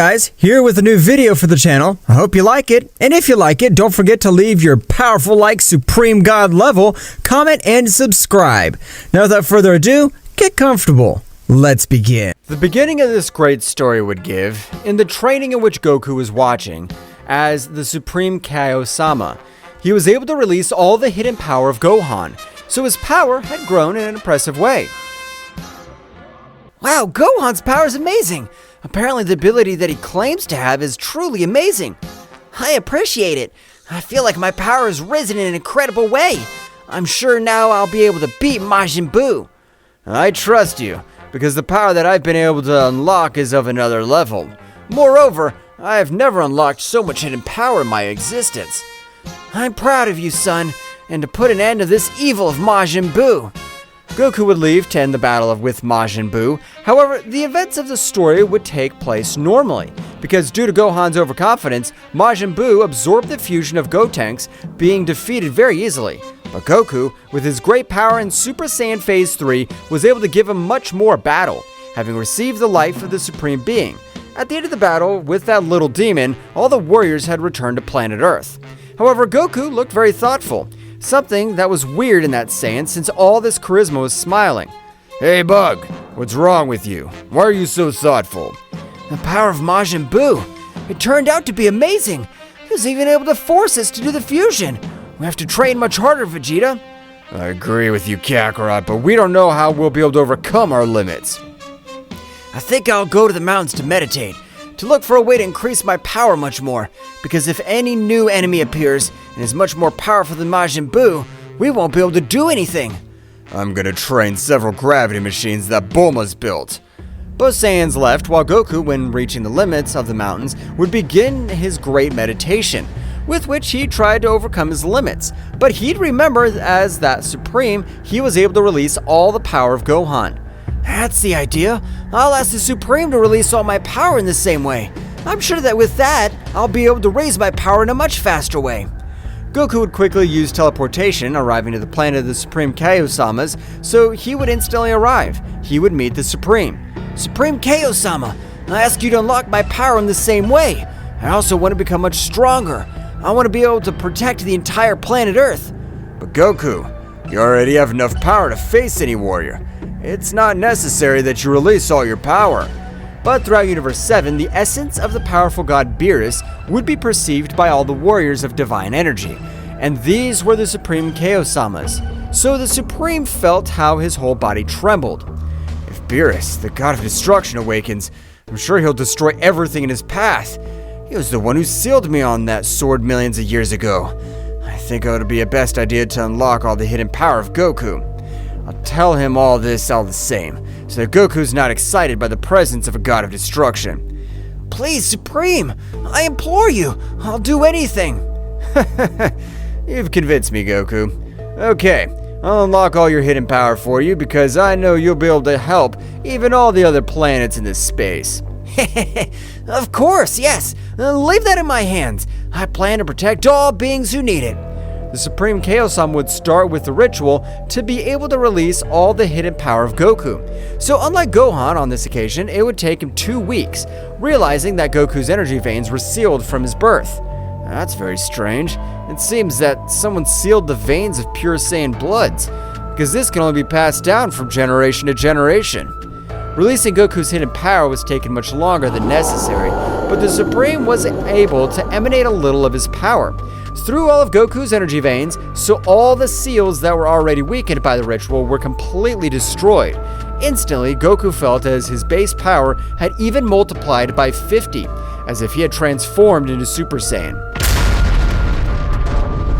guys, here with a new video for the channel. I hope you like it, and if you like it, don't forget to leave your powerful like Supreme God level, comment, and subscribe. Now without further ado, get comfortable. Let's begin. The beginning of this great story would give in the training in which Goku was watching as the Supreme Kaio-sama. He was able to release all the hidden power of Gohan, so his power had grown in an impressive way. Wow, Gohan's power is amazing! Apparently the ability that he claims to have is truly amazing. I appreciate it. I feel like my power has risen in an incredible way. I'm sure now I'll be able to beat Majin Buu. I trust you, because the power that I've been able to unlock is of another level. Moreover, I have never unlocked so much hidden power in my existence. I'm proud of you, son, and to put an end to this evil of Majin Buu. Goku would leave to end the battle with Majin Buu. However, the events of the story would take place normally, because due to Gohan's overconfidence, Majin Buu absorbed the fusion of Gotenks, being defeated very easily. But Goku, with his great power in Super Saiyan Phase 3, was able to give him much more battle, having received the life of the Supreme Being. At the end of the battle, with that little demon, all the warriors had returned to planet Earth. However, Goku looked very thoughtful. Something that was weird in that Saiyan since all this charisma was smiling. Hey Bug, what's wrong with you? Why are you so thoughtful? The power of Majin Buu. It turned out to be amazing. He was even able to force us to do the fusion. We have to train much harder, Vegeta. I agree with you, Kakarot, but we don't know how we'll be able to overcome our limits. I think I'll go to the mountains to meditate, to look for a way to increase my power much more, because if any new enemy appears and is much more powerful than Majin Buu, we won't be able to do anything. I'm gonna train several gravity machines that Bulma's built. Both Saiyans left, while Goku, when reaching the limits of the mountains, would begin his great meditation, with which he tried to overcome his limits. But he'd remember, as that Supreme, he was able to release all the power of Gohan. That's the idea. I'll ask the Supreme to release all my power in the same way. I'm sure that with that, I'll be able to raise my power in a much faster way. Goku would quickly use teleportation, arriving to the planet of the Supreme Kaio-samas, so he would instantly arrive. He would meet the Supreme. Supreme Kaio-sama, I ask you to unlock my power in the same way. I also want to become much stronger. I want to be able to protect the entire planet Earth. But Goku, you already have enough power to face any warrior. It's not necessary that you release all your power. But throughout Universe 7, the essence of the powerful god Beerus would be perceived by all the warriors of divine energy, and these were the Supreme Kaio-samas. So the Supreme felt how his whole body trembled. If Beerus, the god of destruction, awakens, I'm sure he'll destroy everything in his path. He was the one who sealed me on that sword millions of years ago. I think it would be a best idea to unlock all the hidden power of Goku. I'll tell him all this all the same, so that Goku's not excited by the presence of a god of destruction. Please, Supreme, I implore you, I'll do anything. You've convinced me, Goku. Okay, I'll unlock all your hidden power for you because I know you'll be able to help even all the other planets in this space. Of course, yes. Leave that in my hands. I plan to protect all beings who need it. The Supreme Kaio-sama would start with the ritual to be able to release all the hidden power of Goku. So unlike Gohan on this occasion, it would take him 2 weeks, realizing that Goku's energy veins were sealed from his birth. That's very strange. It seems that someone sealed the veins of pure Saiyan bloods, because this can only be passed down from generation to generation. Releasing Goku's hidden power was taken much longer than necessary, but the Supreme was able to emanate a little of his power through all of Goku's energy veins, so all the seals that were already weakened by the ritual were completely destroyed. Instantly, Goku felt as his base power had even multiplied by 50, as if he had transformed into Super Saiyan.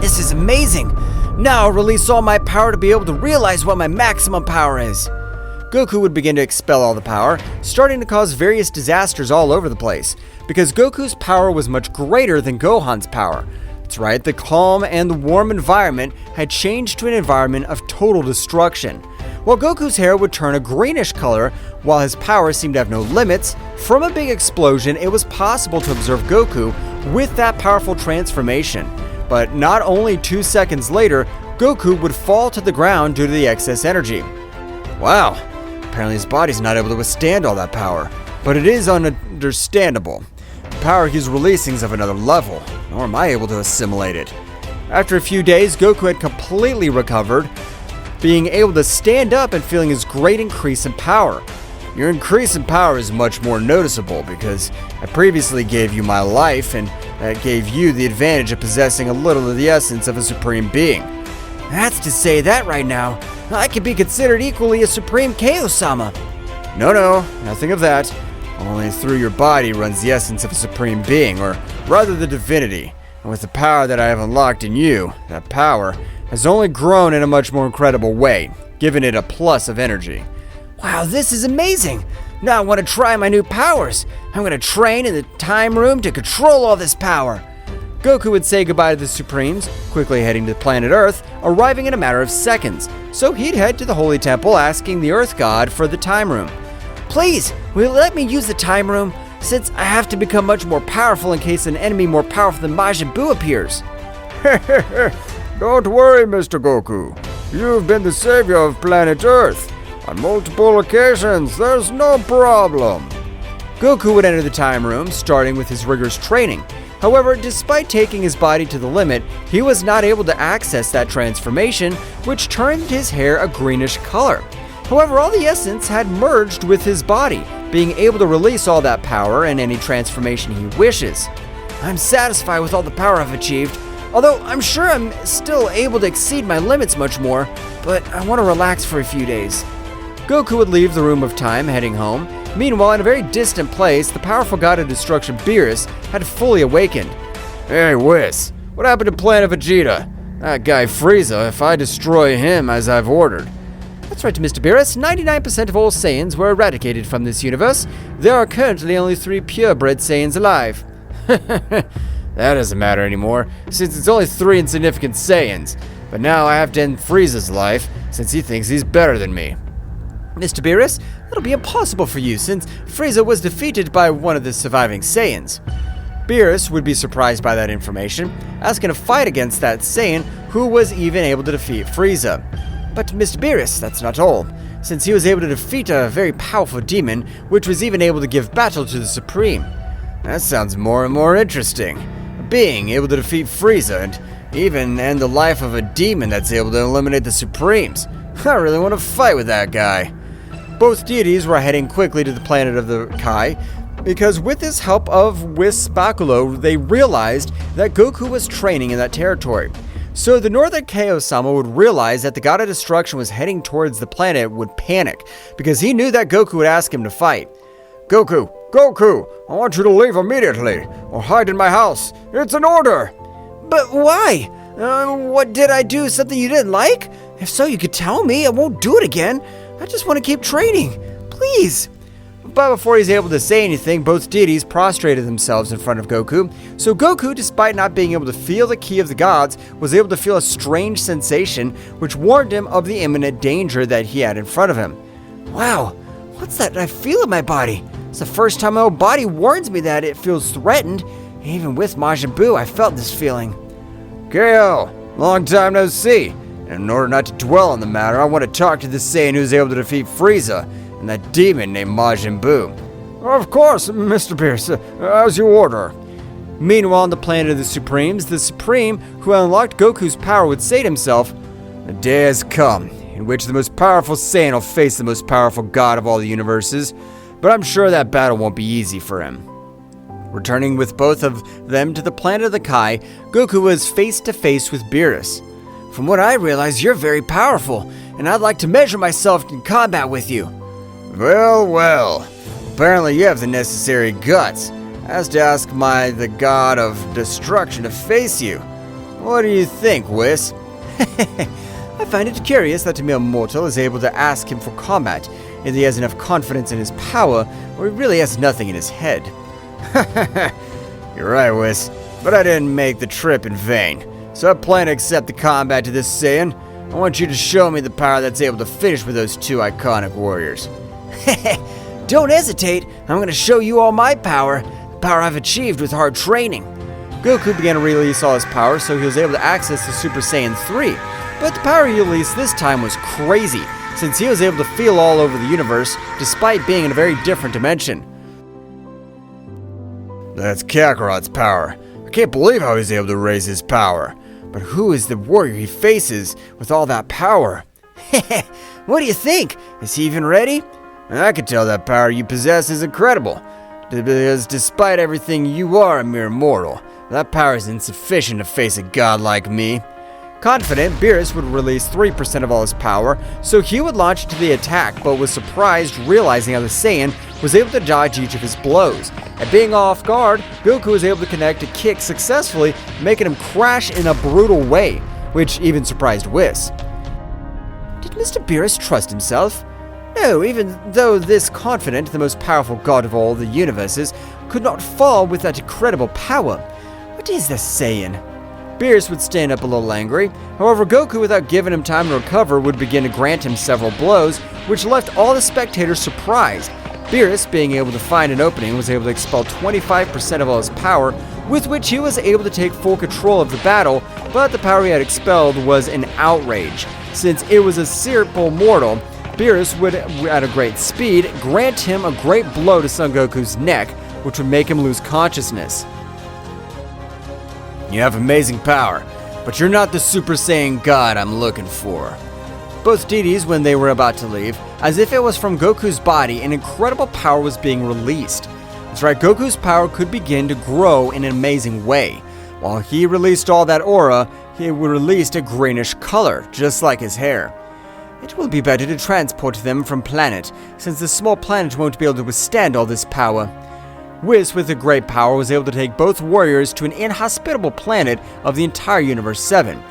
This is amazing! Now I'll release all my power to be able to realize what my maximum power is. Goku would begin to expel all the power, starting to cause various disasters all over the place, because Goku's power was much greater than Gohan's power. That's right, the calm and the warm environment had changed to an environment of total destruction. While Goku's hair would turn a greenish color, while his power seemed to have no limits, from a big explosion it was possible to observe Goku with that powerful transformation. But not only 2 seconds later, Goku would fall to the ground due to the excess energy. Wow, apparently his body's not able to withstand all that power, but it is understandable. power he's releasing is of another level, nor am I able to assimilate it. After a few days, Goku had completely recovered, being able to stand up and feeling his great increase in power. Your increase in power is much more noticeable because I previously gave you my life, and that gave you the advantage of possessing a little of the essence of a supreme being. That's to say that right now, I could be considered equally a supreme kaio-sama. No, nothing of that. Only through your body runs the essence of a supreme being, or rather the divinity. And with the power that I have unlocked in you, that power has only grown in a much more incredible way, giving it a plus of energy. Wow, this is amazing! Now I want to try my new powers. I'm going to train in the time room to control all this power. Goku would say goodbye to the Supremes, quickly heading to planet Earth, arriving in a matter of seconds. So he'd head to the Holy Temple, asking the Earth God for the time room. Please, will you let me use the time room? Since I have to become much more powerful in case an enemy more powerful than Majin Buu appears. Don't worry, Mr. Goku. You've been the savior of planet Earth. On multiple occasions, there's no problem. Goku would enter the time room, starting with his rigorous training. However, despite taking his body to the limit, he was not able to access that transformation, which turned his hair a greenish color. However, all the essence had merged with his body, being able to release all that power and any transformation he wishes. I'm satisfied with all the power I've achieved, although I'm sure I'm still able to exceed my limits much more, but I want to relax for a few days. Goku would leave the Room of Time, heading home. Meanwhile, in a very distant place, the powerful god of destruction Beerus had fully awakened. Hey, Whis, what happened to Planet Vegeta? That guy Frieza, if I destroy him as I've ordered. That's right, Mr. Beerus. 99% of all Saiyans were eradicated from this universe. There are currently only 3 purebred Saiyans alive. That doesn't matter anymore, since it's only 3 insignificant Saiyans. But now I have to end Frieza's life, since he thinks he's better than me. Mr. Beerus, that'll be impossible for you, since Frieza was defeated by one of the surviving Saiyans. Beerus would be surprised by that information, asking to fight against that Saiyan who was even able to defeat Frieza. But Mr. Beerus, that's not all, since he was able to defeat a very powerful demon, which was even able to give battle to the Supreme. That sounds more and more interesting. Being able to defeat Frieza and even end the life of a demon that's able to eliminate the Supremes. I really want to fight with that guy. Both deities were heading quickly to the planet of the Kai, because with his help of Whis Piccolo, they realized that Goku was training in that territory. So the Northern Kaio-sama would realize that the God of Destruction was heading towards the planet would panic, because he knew that Goku would ask him to fight. Goku, I want you to leave immediately, or hide in my house. It's an order! But why? What did I do? Something you didn't like? If so, you could tell me. I won't do it again. I just want to keep training. Please. But before he's able to say anything, both deities prostrated themselves in front of Goku. So Goku, despite not being able to feel the Ki of the Gods, was able to feel a strange sensation which warned him of the imminent danger that he had in front of him. Wow, what's that I feel in my body? It's the first time my own body warns me that it feels threatened. Even with Majin Buu, I felt this feeling. Kaio, long time no see. And in order not to dwell on the matter, I want to talk to the Saiyan who's able to defeat Frieza and that demon named Majin Buu. Of course, Mr. Beerus, as you order. Meanwhile, on the planet of the Supremes, the Supreme who unlocked Goku's power would say to himself, "The day has come in which the most powerful Saiyan will face the most powerful god of all the universes, but I'm sure that battle won't be easy for him." Returning with both of them to the planet of the Kai, Goku was face to face with Beerus. From what I realize, you're very powerful, and I'd like to measure myself in combat with you. Well. Apparently you have the necessary guts, as to ask the god of destruction to face you. What do you think, Whis? I find it curious that a mere mortal is able to ask him for combat, if he has enough confidence in his power, or he really has nothing in his head. You're right, Whis, but I didn't make the trip in vain. So I plan to accept the combat to this Saiyan. I want you to show me the power that's able to finish with those 2 iconic warriors. Don't hesitate. I'm going to show you all my power. The power I've achieved with hard training. Goku began to release all his power, so he was able to access the Super Saiyan 3. But the power he released this time was crazy, since he was able to feel all over the universe, despite being in a very different dimension. That's Kakarot's power. I can't believe how he's able to raise his power. But who is the warrior he faces with all that power? What do you think? Is he even ready? I can tell that power you possess is incredible. Because despite everything, you are a mere mortal. That power is insufficient to face a god like me. Confident, Beerus would release 3% of all his power, so he would launch into the attack, but was surprised realizing how the Saiyan was able to dodge each of his blows. And being off guard, Goku was able to connect a kick successfully, making him crash in a brutal way, which even surprised Whis. Did Mr. Beerus trust himself? No, even though this confident, the most powerful god of all the universes, could not fall with that incredible power. What is this Saiyan? Beerus would stand up a little angry. However, Goku, without giving him time to recover, would begin to grant him several blows, which left all the spectators surprised. Beerus, being able to find an opening, was able to expel 25% of all his power, with which he was able to take full control of the battle, but the power he had expelled was an outrage. Since it was a simple mortal, Beerus would, at a great speed, grant him a great blow to Son Goku's neck, which would make him lose consciousness. You have amazing power, but you're not the Super Saiyan God I'm looking for. Both DDs, when they were about to leave, as if it was from Goku's body, an incredible power was being released. That's right, Goku's power could begin to grow in an amazing way. While he released all that aura, he released a greenish color, just like his hair. It will be better to transport them from planet, since the small planet won't be able to withstand all this power. Whis, with a great power, was able to take both warriors to an inhospitable planet of the entire Universe 7.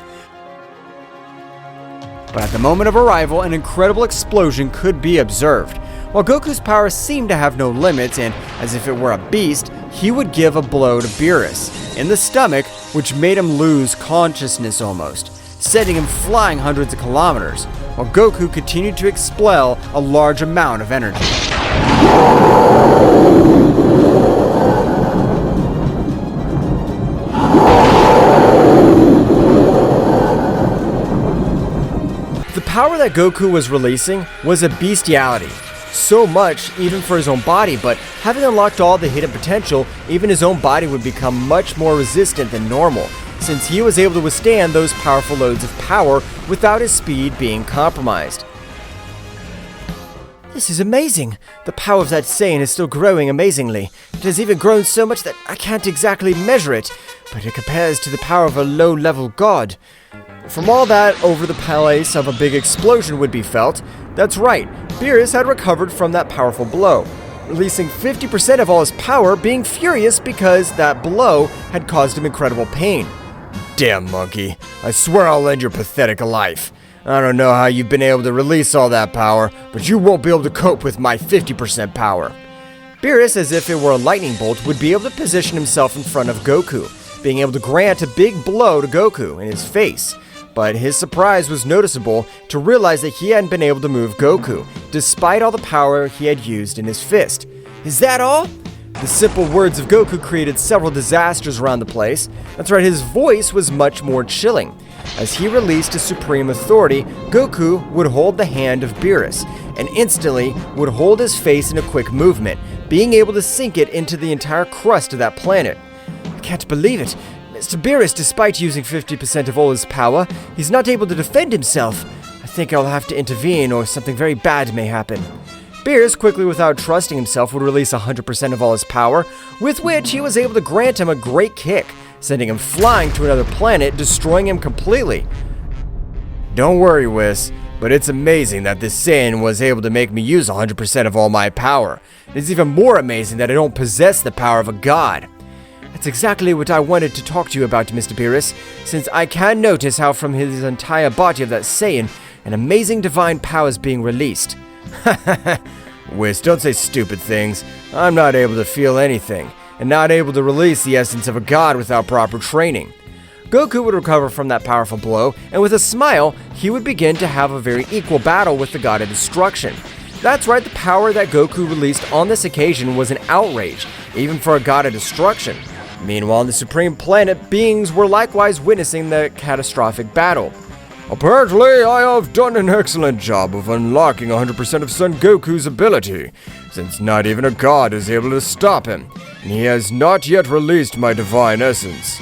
But at the moment of arrival, an incredible explosion could be observed. While Goku's power seemed to have no limits, and as if it were a beast, he would give a blow to Beerus in the stomach, which made him lose consciousness almost, sending him flying hundreds of kilometers, while Goku continued to expel a large amount of energy. The power that Goku was releasing was a bestiality. So much, even for his own body, but having unlocked all the hidden potential, even his own body would become much more resistant than normal, since he was able to withstand those powerful loads of power without his speed being compromised. This is amazing. The power of that Saiyan is still growing amazingly. It has even grown so much that I can't exactly measure it, but it compares to the power of a low-level god. From all that, over the place of a big explosion would be felt. That's right, Beerus had recovered from that powerful blow, releasing 50% of all his power, being furious because that blow had caused him incredible pain. Damn monkey, I swear I'll end your pathetic life. I don't know how you've been able to release all that power, but you won't be able to cope with my 50% power. Beerus, as if it were a lightning bolt, would be able to position himself in front of Goku, being able to grant a big blow to Goku in his face. But his surprise was noticeable to realize that he hadn't been able to move Goku, despite all the power he had used in his fist. Is that all? The simple words of Goku created several disasters around the place. That's right, his voice was much more chilling. As he released his supreme authority, Goku would hold the hand of Beerus, and instantly would hold his face in a quick movement, being able to sink it into the entire crust of that planet. I can't believe it. Mr. Beerus, despite using 50% of all his power, he's not able to defend himself. I think I'll have to intervene or something very bad may happen. Beerus, quickly without trusting himself, would release 100% of all his power, with which he was able to grant him a great kick, sending him flying to another planet, destroying him completely. Don't worry, Whis, but it's amazing that this Saiyan was able to make me use 100% of all my power. It's even more amazing that I don't possess the power of a god. That's exactly what I wanted to talk to you about, Mr. Beerus, since I can notice how from his entire body of that Saiyan, an amazing divine power is being released. Whis, don't say stupid things. I'm not able to feel anything, and not able to release the essence of a god without proper training. Goku would recover from that powerful blow, and with a smile, he would begin to have a very equal battle with the God of Destruction. That's right, the power that Goku released on this occasion was an outrage, even for a God of Destruction. Meanwhile, on the Supreme Planet, beings were likewise witnessing the catastrophic battle. Apparently, I have done an excellent job of unlocking 100% of Son Goku's ability, since not even a god is able to stop him, and he has not yet released my divine essence.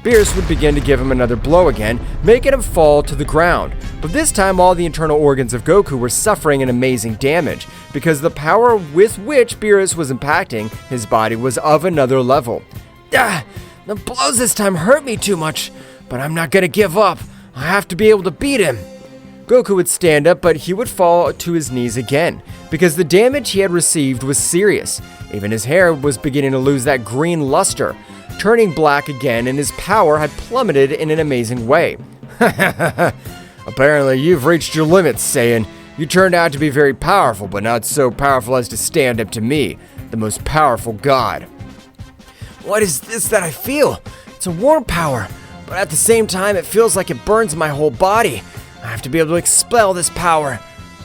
Beerus would begin to give him another blow again, making him fall to the ground. But this time, all the internal organs of Goku were suffering an amazing damage, because the power with which Beerus was impacting his body was of another level. The blows this time hurt me too much, but I'm not gonna give up. I have to be able to beat him. Goku would stand up, but he would fall to his knees again, because the damage he had received was serious. Even his hair was beginning to lose that green luster, turning black again, and his power had plummeted in an amazing way. Apparently, you've reached your limits, Saiyan. You turned out to be very powerful, but not so powerful as to stand up to me, the most powerful god. What is this that I feel? It's a warm power, but at the same time, it feels like it burns my whole body. I have to be able to expel this power.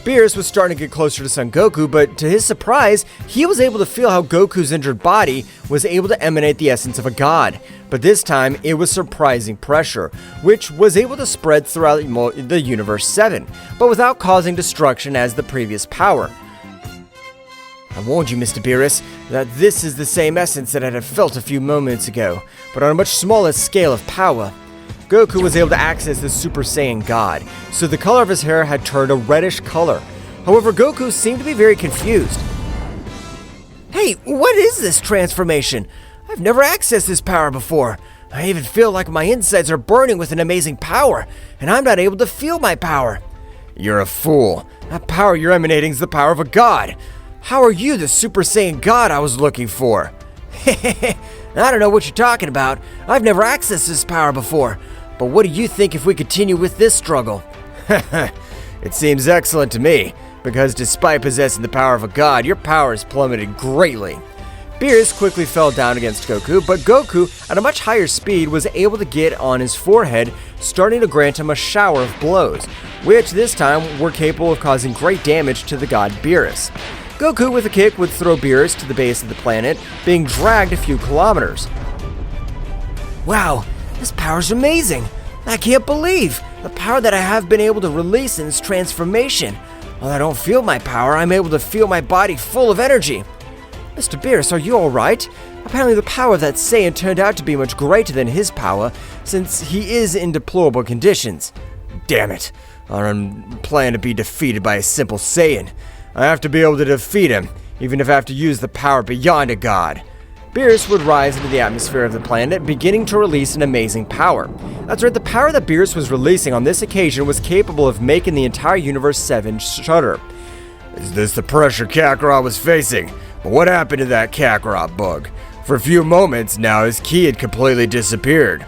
Beerus was starting to get closer to Son Goku, but to his surprise, he was able to feel how Goku's injured body was able to emanate the essence of a god. But this time, it was surprising pressure, which was able to spread throughout the Universe 7, but without causing destruction as the previous power. I warned you, Mr. Beerus, that this is the same essence that I had felt a few moments ago, but on a much smaller scale of power. Goku was able to access the Super Saiyan God, so the color of his hair had turned a reddish color. However, Goku seemed to be very confused. Hey, what is this transformation? I've never accessed this power before. I even feel like my insides are burning with an amazing power, and I'm not able to feel my power. You're a fool. That power you're emanating is the power of a god. How are you the Super Saiyan God I was looking for? I don't know what you're talking about. I've never accessed this power before. But what do you think if we continue with this struggle? It seems excellent to me, because despite possessing the power of a god, your power has plummeted greatly. Beerus quickly fell down against Goku, but Goku, at a much higher speed, was able to get on his forehead, starting to grant him a shower of blows, which this time were capable of causing great damage to the god Beerus. Goku, with a kick, would throw Beerus to the base of the planet, being dragged a few kilometers. Wow, this power's amazing! I can't believe the power that I have been able to release in this transformation. While I don't feel my power, I'm able to feel my body full of energy. Mr. Beerus, are you alright? Apparently the power of that Saiyan turned out to be much greater than his power, since he is in deplorable conditions. Damn it, I don't plan to be defeated by a simple Saiyan. I have to be able to defeat him, even if I have to use the power beyond a god. Beerus would rise into the atmosphere of the planet, beginning to release an amazing power. That's right, the power that Beerus was releasing on this occasion was capable of making the entire Universe 7 shudder. Is this the pressure Kakarot was facing? But what happened to that Kakarot bug? For a few moments now, his ki had completely disappeared.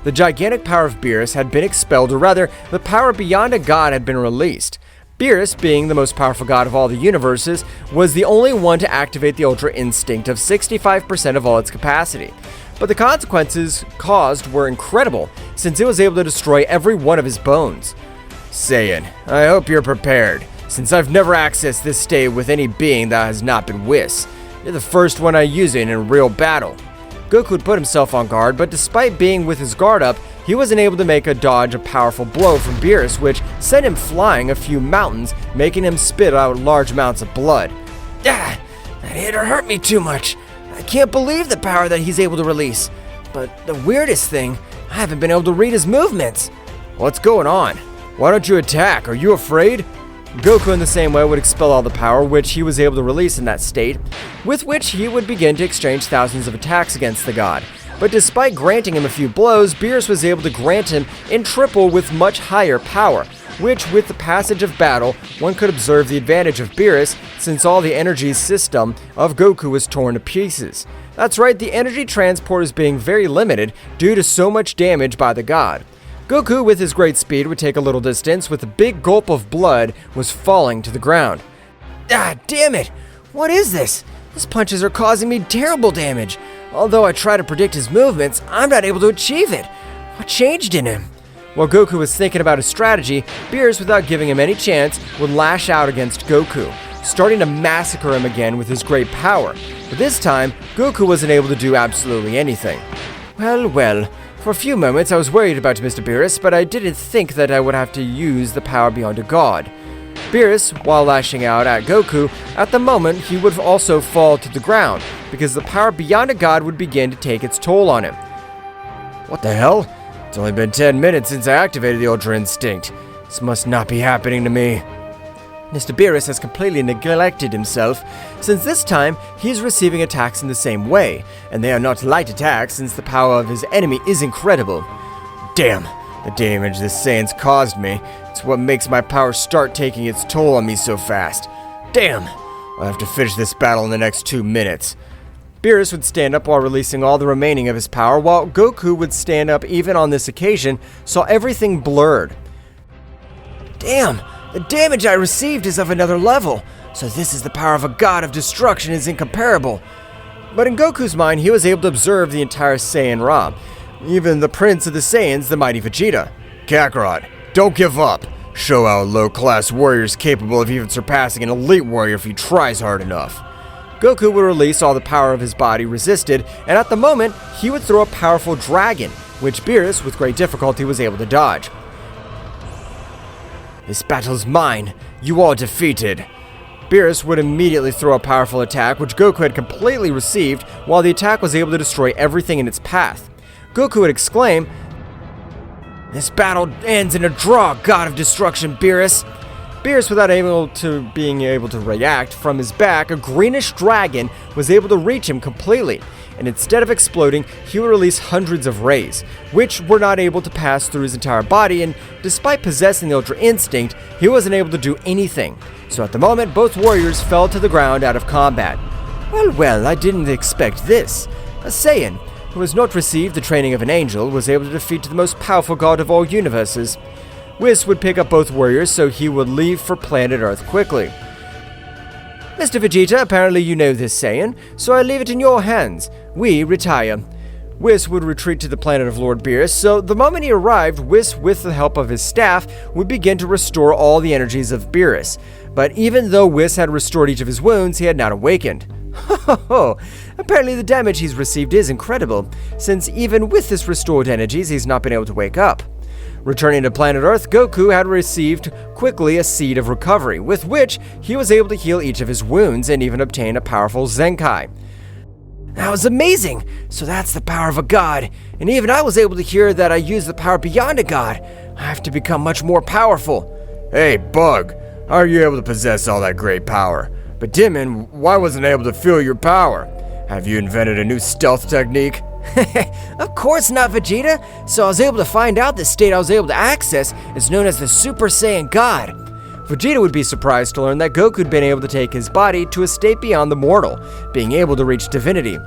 The gigantic power of Beerus had been expelled, or rather, the power beyond a god had been released. Beerus, being the most powerful god of all the universes, was the only one to activate the Ultra Instinct of 65% of all its capacity. But the consequences caused were incredible, since it was able to destroy every one of his bones. Saiyan, I hope you're prepared, since I've never accessed this state with any being that has not been Whis. You're the first one I use it in a real battle. Goku would put himself on guard, but despite being with his guard up, he wasn't able to make a dodge a powerful blow from Beerus, which sent him flying a few mountains, making him spit out large amounts of blood. That hitter hurt me too much. I can't believe the power that he's able to release. But the weirdest thing, I haven't been able to read his movements. What's going on? Why don't you attack? Are you afraid? Goku in the same way would expel all the power which he was able to release in that state, with which he would begin to exchange thousands of attacks against the god. But despite granting him a few blows, Beerus was able to grant him in triple with much higher power, which with the passage of battle, one could observe the advantage of Beerus since all the energy system of Goku was torn to pieces. That's right, the energy transport is being very limited due to so much damage by the god. Goku, with his great speed, would take a little distance, with a big gulp of blood was falling to the ground. Damn it! What is this? His punches are causing me terrible damage. Although I try to predict his movements, I'm not able to achieve it. What changed in him? While Goku was thinking about his strategy, Beerus, without giving him any chance, would lash out against Goku, starting to massacre him again with his great power. But this time, Goku wasn't able to do absolutely anything. Well, For a few moments I was worried about Mr. Beerus, but I didn't think that I would have to use the power beyond a god. Beerus, while lashing out at Goku, at the moment he would also fall to the ground, because the power beyond a god would begin to take its toll on him. What the hell? It's only been 10 minutes since I activated the Ultra Instinct. This must not be happening to me. Mr. Beerus has completely neglected himself, since this time he is receiving attacks in the same way, and they are not light attacks since the power of his enemy is incredible. Damn, the damage this Saiyan's caused me. It's what makes my power start taking its toll on me so fast. Damn, I'll have to finish this battle in the next 2 minutes. Beerus would stand up while releasing all the remaining of his power, while Goku would stand up even on this occasion, saw everything blurred. Damn, the damage I received is of another level, so this is the power of a god of destruction is incomparable. But in Goku's mind, he was able to observe the entire Saiyan Ra, even the prince of the Saiyans, the mighty Vegeta. Kakarot, don't give up. Show how a low-class warrior is capable of even surpassing an elite warrior if he tries hard enough. Goku would release all the power of his body resisted, and at the moment, he would throw a powerful dragon, which Beerus, with great difficulty, was able to dodge. This battle's mine. You are defeated. Beerus would immediately throw a powerful attack, which Goku had completely received, while the attack was able to destroy everything in its path. Goku would exclaim, "This battle ends in a draw, God of Destruction, Beerus." Beerus, without being able to react, from his back, a greenish dragon was able to reach him completely, and instead of exploding, he would release hundreds of rays, which were not able to pass through his entire body, and despite possessing the Ultra Instinct, he wasn't able to do anything. So at the moment, both warriors fell to the ground out of combat. Well, I didn't expect this. A Saiyan, who has not received the training of an angel, was able to defeat the most powerful god of all universes. Whis would pick up both warriors, so he would leave for planet Earth quickly. Mr. Vegeta, apparently you know this Saiyan, so I leave it in your hands. We retire. Whis would retreat to the planet of Lord Beerus, so the moment he arrived, Whis, with the help of his staff, would begin to restore all the energies of Beerus. But even though Whis had restored each of his wounds, he had not awakened. Ho! Apparently the damage he's received is incredible, since even with this restored energies, he's not been able to wake up. Returning to planet Earth, Goku had received quickly a seed of recovery, with which he was able to heal each of his wounds and even obtain a powerful Zenkai. That was amazing! So that's the power of a god, and even I was able to hear that I use the power beyond a god. I have to become much more powerful. Hey, Bug, how are you able to possess all that great power? But Dimon, why wasn't I able to feel your power? Have you invented a new stealth technique? Of course not, Vegeta. So I was able to find out the state I was able to access is known as the Super Saiyan God. Vegeta would be surprised to learn that Goku had been able to take his body to a state beyond the mortal, being able to reach divinity.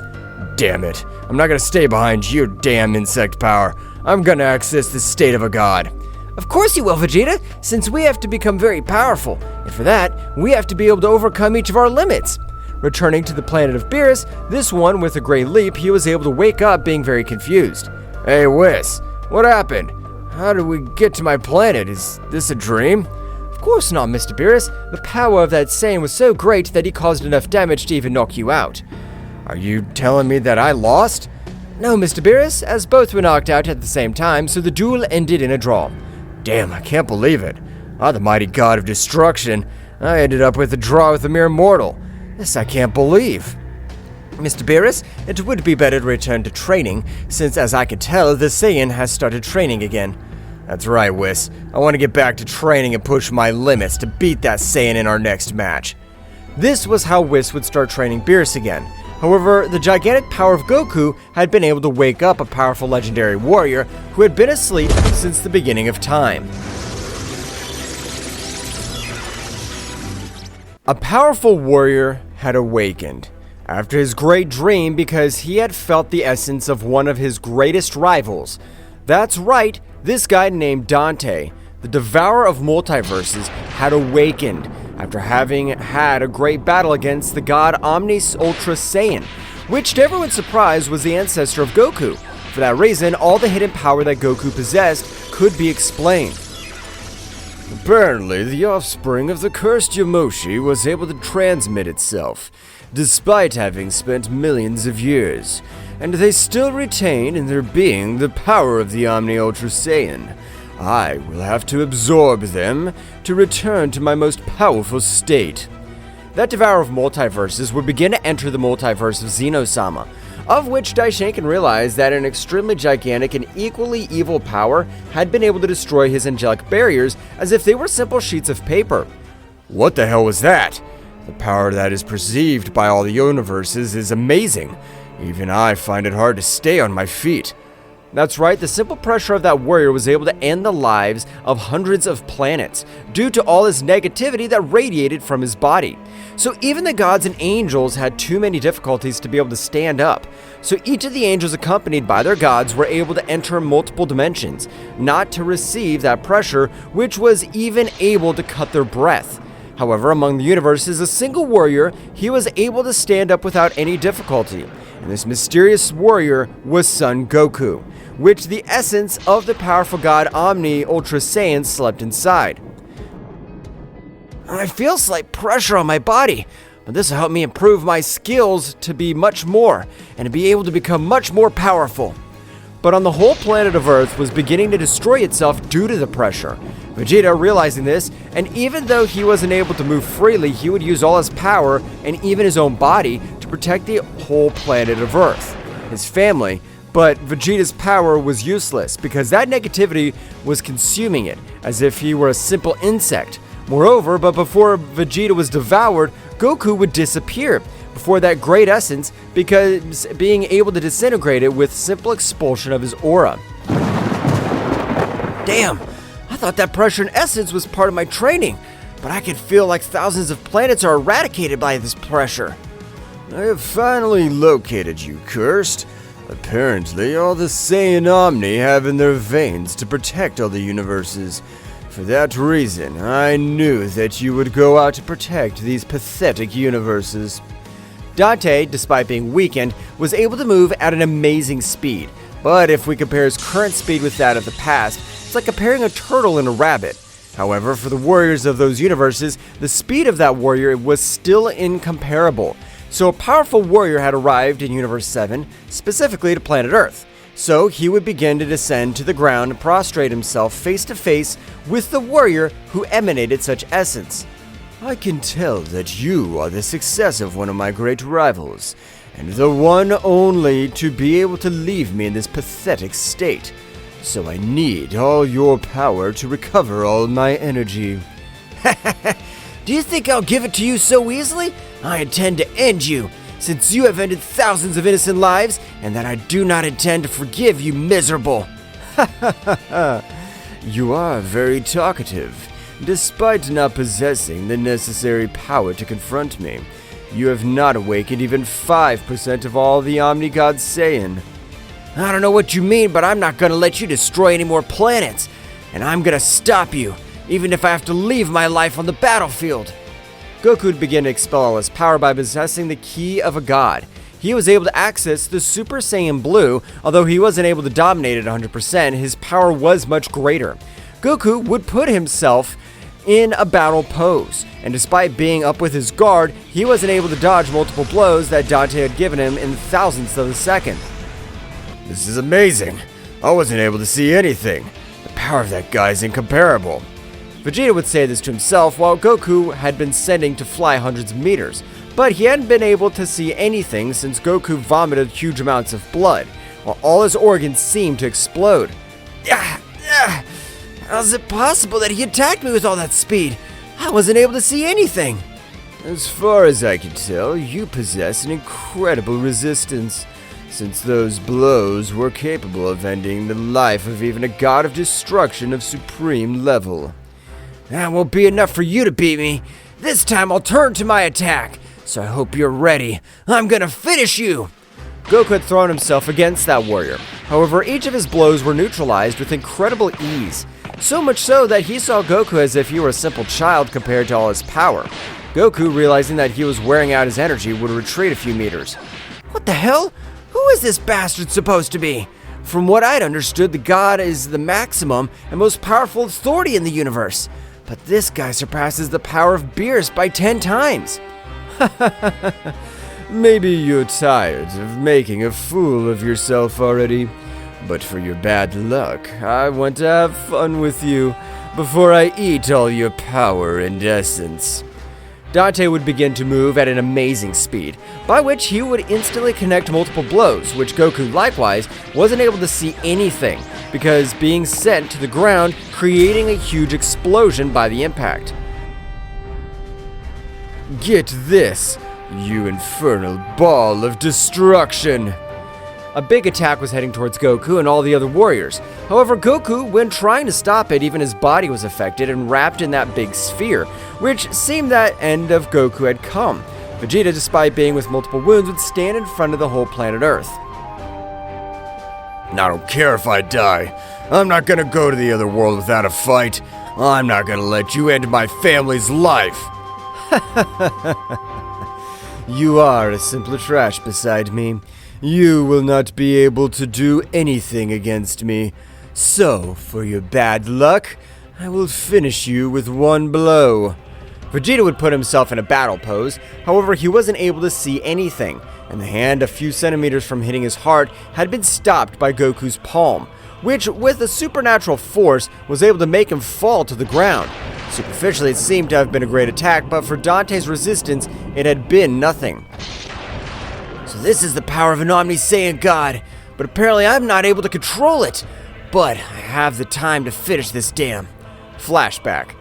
Damn it. I'm not gonna stay behind you, damn insect power. I'm gonna access the state of a god. Of course you will, Vegeta, since we have to become very powerful, and for that, we have to be able to overcome each of our limits. Returning to the planet of Beerus, this one, with a great leap, he was able to wake up being very confused. Hey, Whis, what happened? How did we get to my planet? Is this a dream? Of course not, Mr. Beerus. The power of that Saiyan was so great that he caused enough damage to even knock you out. Are you telling me that I lost? No, Mr. Beerus, as both were knocked out at the same time, so the duel ended in a draw. Damn, I can't believe it. I'm the mighty god of destruction. I ended up with a draw with a mere mortal. This I can't believe. Mr. Beerus, it would be better to return to training, since as I can tell, the Saiyan has started training again. That's right, Whis. I want to get back to training and push my limits to beat that Saiyan in our next match. This was how Whis would start training Beerus again. However, the gigantic power of Goku had been able to wake up a powerful legendary warrior who had been asleep since the beginning of time. A powerful warrior had awakened after his great dream because he had felt the essence of one of his greatest rivals. That's right, this guy named Dante, the Devourer of Multiverses, had awakened after having had a great battle against the god Omnis Ultra Saiyan, which to everyone's surprise was the ancestor of Goku. For that reason, all the hidden power that Goku possessed could be explained. Apparently, the offspring of the cursed Yamoshi was able to transmit itself, despite having spent millions of years, and they still retain in their being the power of the Omni Ultra Saiyan. I will have to absorb them to return to my most powerful state. That devourer of multiverses would begin to enter the multiverse of Zeno-sama, of which Daishinkan realized that an extremely gigantic and equally evil power had been able to destroy his angelic barriers as if they were simple sheets of paper. What the hell was that? The power that is perceived by all the universes is amazing. Even I find it hard to stay on my feet. That's right, the simple pressure of that warrior was able to end the lives of hundreds of planets due to all this negativity that radiated from his body. So even the gods and angels had too many difficulties to be able to stand up. So each of the angels accompanied by their gods were able to enter multiple dimensions, not to receive that pressure, which was even able to cut their breath. However, among the universes, a single warrior, he was able to stand up without any difficulty. And this mysterious warrior was Son Goku, which the essence of the powerful god Omni Ultra Saiyan slept inside. I feel slight pressure on my body, but this will help me improve my skills to be much more, and to be able to become much more powerful. But on the whole planet of Earth was beginning to destroy itself due to the pressure. Vegeta realizing this, and even though he wasn't able to move freely, he would use all his power and even his own body to protect the whole planet of Earth, his family. But Vegeta's power was useless because that negativity was consuming it as if he were a simple insect. Moreover, but before Vegeta was devoured, Goku would disappear before that great essence, because being able to disintegrate it with simple expulsion of his aura. Damn, I thought that pressure and essence was part of my training, but I could feel like thousands of planets are eradicated by this pressure. I have finally located you, Cursed. Apparently, all the Saiyan Omni have in their veins to protect all the universes. For that reason, I knew that you would go out to protect these pathetic universes. Dante, despite being weakened, was able to move at an amazing speed. But if we compare his current speed with that of the past, it's like comparing a turtle and a rabbit. However, for the warriors of those universes, the speed of that warrior was still incomparable. So a powerful warrior had arrived in Universe 7, specifically to planet Earth. So he would begin to descend to the ground and prostrate himself face to face with the warrior who emanated such essence. I can tell that you are the success of one of my great rivals, and the one only to be able to leave me in this pathetic state. So I need all your power to recover all my energy. Do you think I'll give it to you so easily? I intend to end you, since you have ended thousands of innocent lives, and that I do not intend to forgive you, miserable. You are very talkative. Despite not possessing the necessary power to confront me, you have not awakened even 5% of all the Omni-God Saiyan. I don't know what you mean, but I'm not gonna let you destroy any more planets. And I'm gonna stop you, even if I have to leave my life on the battlefield. Goku would begin to expel all his power by possessing the key of a god. He was able to access the Super Saiyan Blue. Although he wasn't able to dominate it 100%, his power was much greater. Goku would put himself in a battle pose, and despite being up with his guard, he wasn't able to dodge multiple blows that Dante had given him in the thousandths of a second. This is amazing. I wasn't able to see anything. The power of that guy is incomparable. Vegeta would say this to himself while Goku had been sending to fly hundreds of meters, but he hadn't been able to see anything since Goku vomited huge amounts of blood, while all his organs seemed to explode. How's it possible that he attacked me with all that speed? I wasn't able to see anything. As far as I can tell, you possess an incredible resistance, since those blows were capable of ending the life of even a god of destruction of supreme level. That won't be enough for you to beat me. This time I'll turn to my attack, so I hope you're ready. I'm gonna finish you! Goku had thrown himself against that warrior. However, each of his blows were neutralized with incredible ease. So much so that he saw Goku as if he were a simple child compared to all his power. Goku, realizing that he was wearing out his energy, would retreat a few meters. What the hell? Who is this bastard supposed to be? From what I'd understood, the god is the maximum and most powerful authority in the universe. but this guy surpasses the power of Beerus by 10 times. Maybe you're tired of making a fool of yourself already, but for your bad luck, I want to have fun with you before I eat all your power and essence. Dante would begin to move at an amazing speed, by which he would instantly connect multiple blows, which Goku likewise wasn't able to see anything, because being sent to the ground, creating a huge explosion by the impact. Get this, you infernal ball of destruction! A big attack was heading towards Goku and all the other warriors. However, Goku, when trying to stop it, even his body was affected and wrapped in that big sphere, which seemed that end of Goku had come. Vegeta, despite being with multiple wounds, would stand in front of the whole planet Earth. I don't care if I die. I'm not gonna go to the other world without a fight. I'm not gonna let you end my family's life. You are a simple trash beside me. You will not be able to do anything against me. So, for your bad luck, I will finish you with one blow. Vegeta would put himself in a battle pose, however he wasn't able to see anything, and the hand a few centimeters from hitting his heart had been stopped by Goku's palm, which with a supernatural force was able to make him fall to the ground. Superficially it seemed to have been a great attack, but for Dante's resistance it had been nothing. So this is the power of an Saiyan God, but apparently I'm not able to control it. But I have the time to finish this dam. Flashback.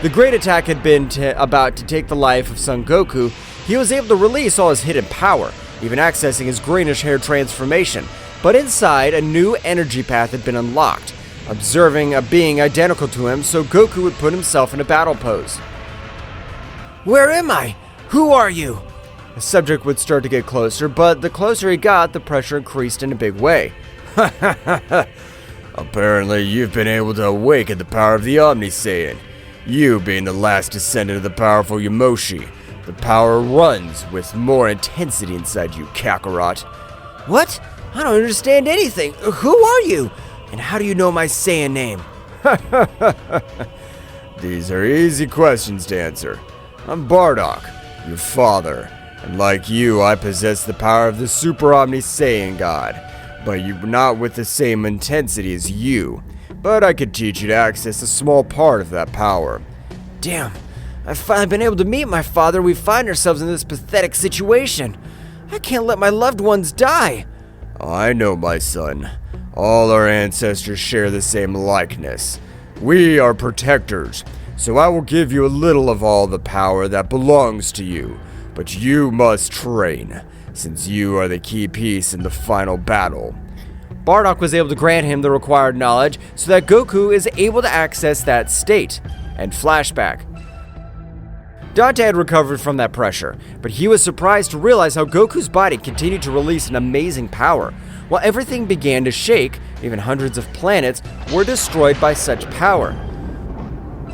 The great attack had been about to take the life of Son Goku. He was able to release all his hidden power, even accessing his greenish hair transformation. But inside, a new energy path had been unlocked, observing a being identical to him, so Goku would put himself in a battle pose. Where am I? Who are you? The subject would start to get closer, but the closer he got, the pressure increased in a big way. Apparently, you've been able to awaken the power of the Saiyan. You being the last descendant of the powerful Yamoshi. The power runs with more intensity inside you, Kakarot. What? I don't understand anything. Who are you? And how do you know my Saiyan name? These are easy questions to answer. I'm Bardock, your father. And like you, I possess the power of the Super Saiyan God, but not with the same intensity as you. But I could teach you to access a small part of that power. Damn, I've finally been able to meet my father. We find ourselves in this pathetic situation. I can't let my loved ones die. I know, my son. All our ancestors share the same likeness. We are protectors, so I will give you a little of all the power that belongs to you. But you must train, since you are the key piece in the final battle. Bardock was able to grant him the required knowledge so that Goku is able to access that state. And flashback. Dante had recovered from that pressure, but he was surprised to realize how Goku's body continued to release an amazing power. While everything began to shake, even hundreds of planets were destroyed by such power.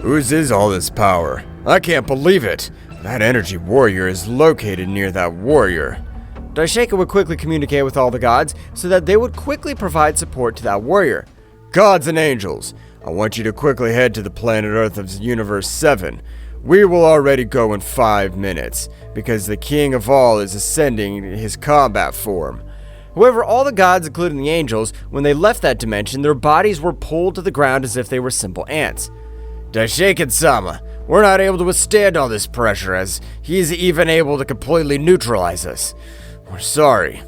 Whose is all this power? I can't believe it. That energy warrior is located near that warrior. Daishaka would quickly communicate with all the gods so that they would quickly provide support to that warrior. Gods and angels, I want you to quickly head to the planet Earth of Universe 7. We will already go in 5 minutes, because the King of All is ascending his combat form. However, all the gods, including the angels, when they left that dimension, their bodies were pulled to the ground as if they were simple ants. Daishaka-sama, we're not able to withstand all this pressure, as he's even able to completely neutralize us. We're sorry.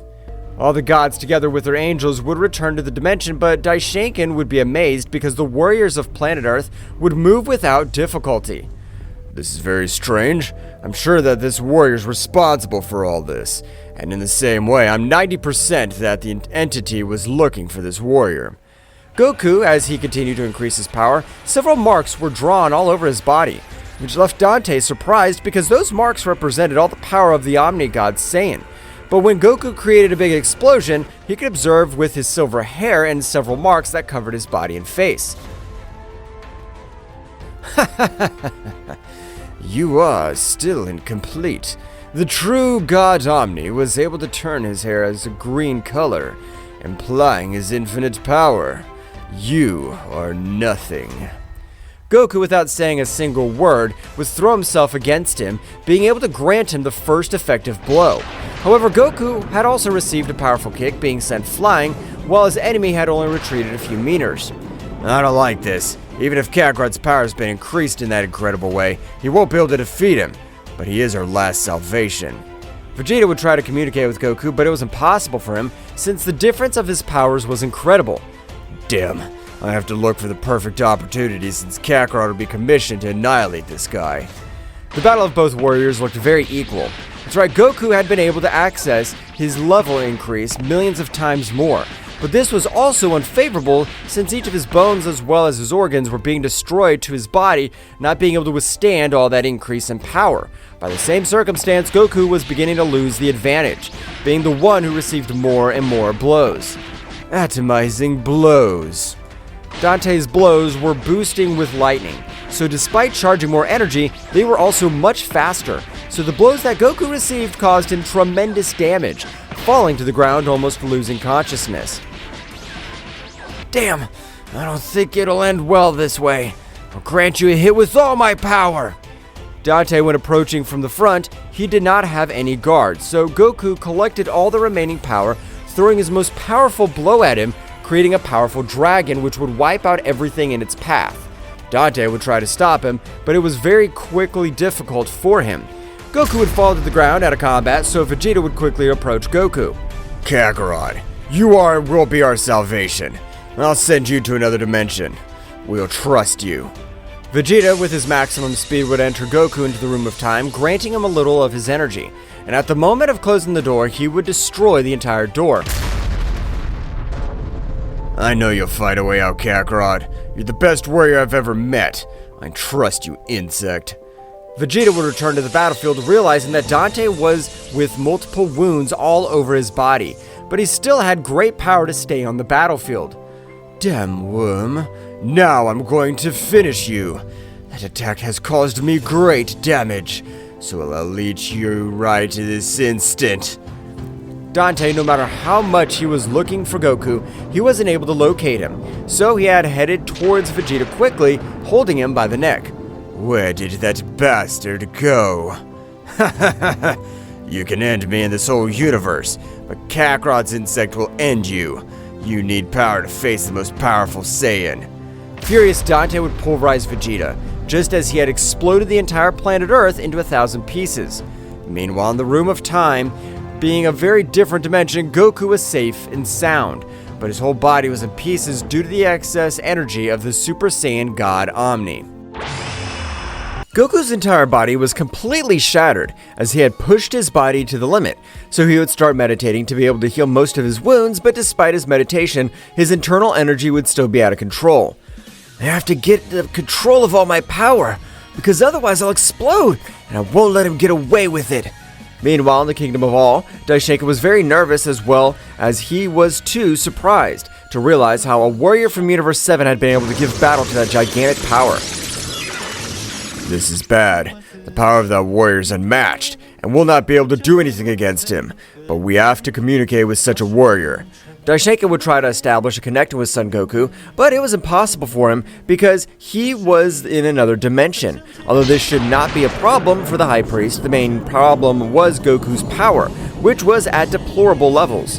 All the gods, together with their angels, would return to the dimension, but Daishinkan would be amazed because the warriors of planet Earth would move without difficulty. This is very strange. I'm sure that this warrior's responsible for all this. And in the same way, I'm 90% that the entity was looking for this warrior. Goku, as he continued to increase his power, several marks were drawn all over his body, which left Dante surprised because those marks represented all the power of the Omni-God Saiyan. But when Goku created a big explosion, he could observe with his silver hair and several marks that covered his body and face. You are still incomplete. The true God Omni was able to turn his hair as a green color, implying his infinite power. You are nothing. Goku, without saying a single word, would throw himself against him, being able to grant him the first effective blow. However, Goku had also received a powerful kick, being sent flying, while his enemy had only retreated a few meters. I don't like this. Even if Kakarot's power has been increased in that incredible way, he won't be able to defeat him. But he is our last salvation. Vegeta would try to communicate with Goku, but it was impossible for him, since the difference of his powers was incredible. Damn, I have to look for the perfect opportunity since Kakarot will be commissioned to annihilate this guy. The battle of both warriors looked very equal. That's right, Goku had been able to access his level increase millions of times more, but this was also unfavorable since each of his bones as well as his organs were being destroyed to his body, not being able to withstand all that increase in power. By the same circumstance, Goku was beginning to lose the advantage, being the one who received more and more blows. Atomizing blows. Dante's blows were boosting with lightning, so despite charging more energy, they were also much faster, so the blows that Goku received caused him tremendous damage, falling to the ground almost losing consciousness. Damn, I don't think it'll end well this way. I'll grant you a hit with all my power. Dante, when approaching from the front, he did not have any guards, so Goku collected all the remaining power, throwing his most powerful blow at him, creating a powerful dragon which would wipe out everything in its path. Dante would try to stop him, but it was very quickly difficult for him. Goku would fall to the ground out of combat, so Vegeta would quickly approach Goku. Kakarot, you are and will be our salvation. I'll send you to another dimension. We'll trust you. Vegeta, with his maximum speed, would enter Goku into the Room of Time, granting him a little of his energy. And at the moment of closing the door, he would destroy the entire door. I know you'll fight a way out, Kakarot. You're the best warrior I've ever met. I trust you, insect. Vegeta would return to the battlefield, realizing that Dante was with multiple wounds all over his body, but he still had great power to stay on the battlefield. Damn worm. Now I'm going to finish you. That attack has caused me great damage, so I'll leech you right this instant. Dante, no matter how much he was looking for Goku, he wasn't able to locate him, so he had headed towards Vegeta quickly, holding him by the neck. Where did that bastard go? You can end me in this whole universe, but Kakarot's insect will end you. You need power to face the most powerful Saiyan. Furious, Dante would pulverize Vegeta, just as he had exploded the entire planet Earth into 1,000 pieces. Meanwhile, in the Room of Time, being a very different dimension, Goku was safe and sound, but his whole body was in pieces due to the excess energy of the Super Saiyan God Omni. Goku's entire body was completely shattered, as he had pushed his body to the limit, so he would start meditating to be able to heal most of his wounds, but despite his meditation, his internal energy would still be out of control. I have to get the control of all my power, because otherwise I'll explode, and I won't let him get away with it. Meanwhile, in the Kingdom of All, Daishinka was very nervous as well as he was too surprised to realize how a warrior from Universe 7 had been able to give battle to that gigantic power. This is bad. The power of that warrior is unmatched, and we'll not be able to do anything against him. But we have to communicate with such a warrior. Daishinka would try to establish a connection with Son Goku, but it was impossible for him because he was in another dimension. Although this should not be a problem for the High Priest, the main problem was Goku's power, which was at deplorable levels.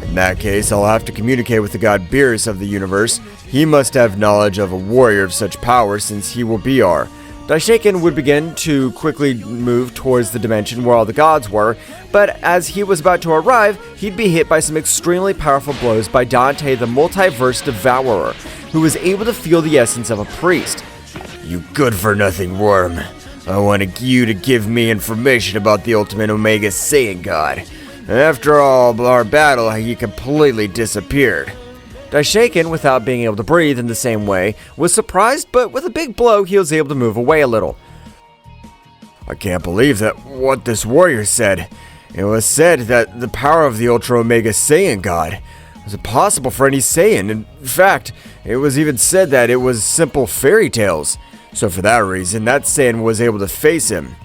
In that case, I'll have to communicate with the god Beerus of the universe. He must have knowledge of a warrior of such power since he will be our. Daishinka would begin to quickly move towards the dimension where all the gods were, but as he was about to arrive, he'd be hit by some extremely powerful blows by Dante the Multiverse Devourer, who was able to feel the essence of a priest. You good-for-nothing worm. I wanted you to give me information about the ultimate Omega Saiyan God. After all our battle, he completely disappeared. Daishinka, without being able to breathe in the same way, was surprised, but with a big blow, he was able to move away a little. I can't believe that what this warrior said. It was said that the power of the Ultra Omega Saiyan God was impossible for any Saiyan. In fact, it was even said that it was simple fairy tales. So for that reason, that Saiyan was able to face him.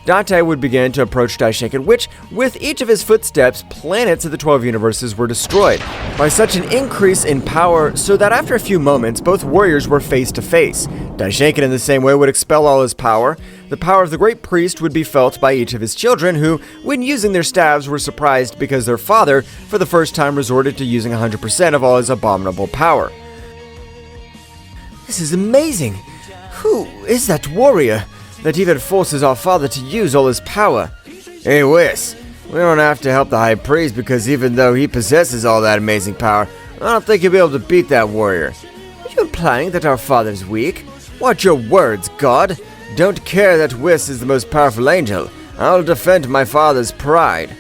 Dante would begin to approach Daishinkan, which, with each of his footsteps, planets of the 12 universes were destroyed by such an increase in power so that after a few moments, both warriors were face to face. Daishinkan in the same way would expel all his power. The power of the Great Priest would be felt by each of his children who, when using their staves, were surprised because their father, for the first time, resorted to using 100% of all his abominable power. This is amazing. Who is that warrior That even forces our father to use all his power? Hey, Whis, we don't have to help the High Priest because even though he possesses all that amazing power, I don't think he'll be able to beat that warrior. Are you implying that our father's weak? Watch your words, God. Don't care that Whis is the most powerful angel. I'll defend my father's pride.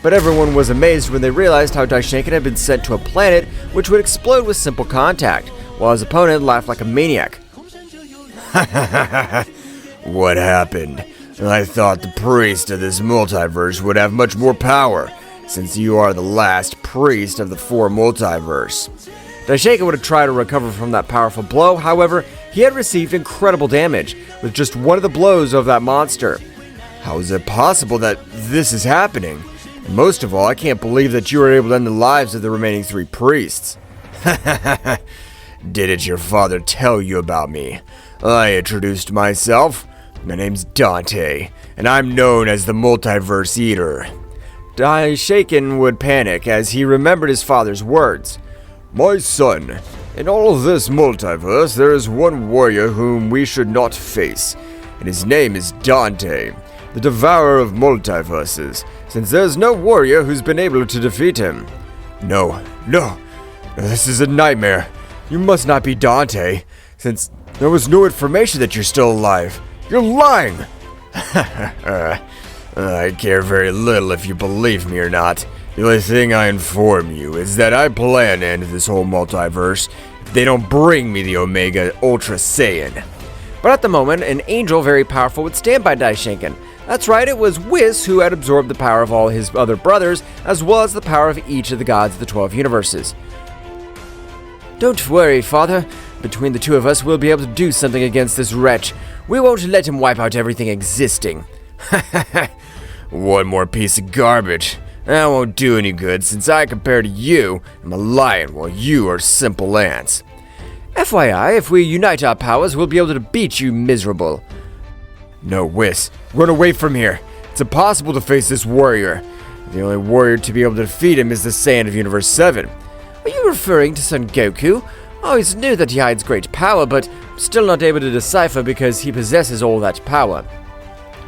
But everyone was amazed when they realized how Daishinkan had been sent to a planet which would explode with simple contact, while his opponent laughed like a maniac. What happened? I thought the priest of this multiverse would have much more power, since you are the last priest of the 4 multiverse. Daishinkan would have tried to recover from that powerful blow, however, he had received incredible damage with just one of the blows of that monster. How is it possible that this is happening? And most of all, I can't believe that you were able to end the lives of the remaining 3 priests. Didn't your father tell you about me? I introduced myself. My name's Dante, and I'm known as the Multiverse Eater. Daishinkan would panic as he remembered his father's words. My son, in all of this multiverse, there is one warrior whom we should not face, and his name is Dante, the Devourer of Multiverses, since there's no warrior who's been able to defeat him. No, this is a nightmare. You must not be Dante, since there was no information that you're still alive. You're lying! I care very little if you believe me or not. The only thing I inform you is that I plan to end this whole multiverse if they don't bring me the Omega Ultra Saiyan. But at the moment, an angel very powerful would stand by Daishinkan. That's right, it was Whis who had absorbed the power of all his other brothers, as well as the power of each of the gods of the 12 universes. Don't worry, Father. Between the two of us, we'll be able to do something against this wretch. We won't let him wipe out everything existing. One more piece of garbage. That won't do any good since I, compared to you, am a lion while you are simple ants. FYI, if we unite our powers, we'll be able to beat you, miserable. No, Whis. Run away from here. It's impossible to face this warrior. The only warrior to be able to defeat him is the Saiyan of Universe 7. Are you referring to Son Goku? I always knew that he hides great power, but still not able to decipher because he possesses all that power.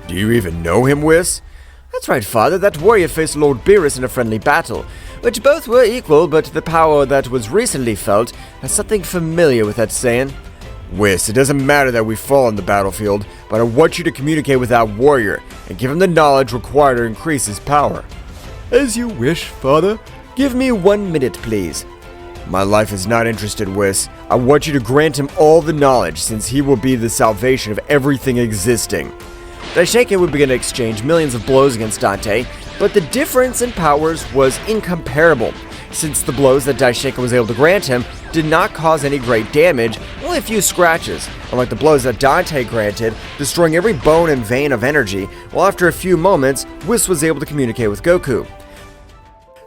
Do you even know him, Whis? That's right, Father. That warrior faced Lord Beerus in a friendly battle, which both were equal, but the power that was recently felt has something familiar with that Saiyan. Whis, it doesn't matter that we fall on the battlefield, but I want you to communicate with that warrior and give him the knowledge required to increase his power. As you wish, Father. Give me 1 minute, please. My life is not interested, Whis. I want you to grant him all the knowledge, since he will be the salvation of everything existing. Daishinkan would begin to exchange millions of blows against Dante, but the difference in powers was incomparable, since the blows that Daishinkan was able to grant him did not cause any great damage, only a few scratches, unlike the blows that Dante granted, destroying every bone and vein of energy, while after a few moments, Whis was able to communicate with Goku.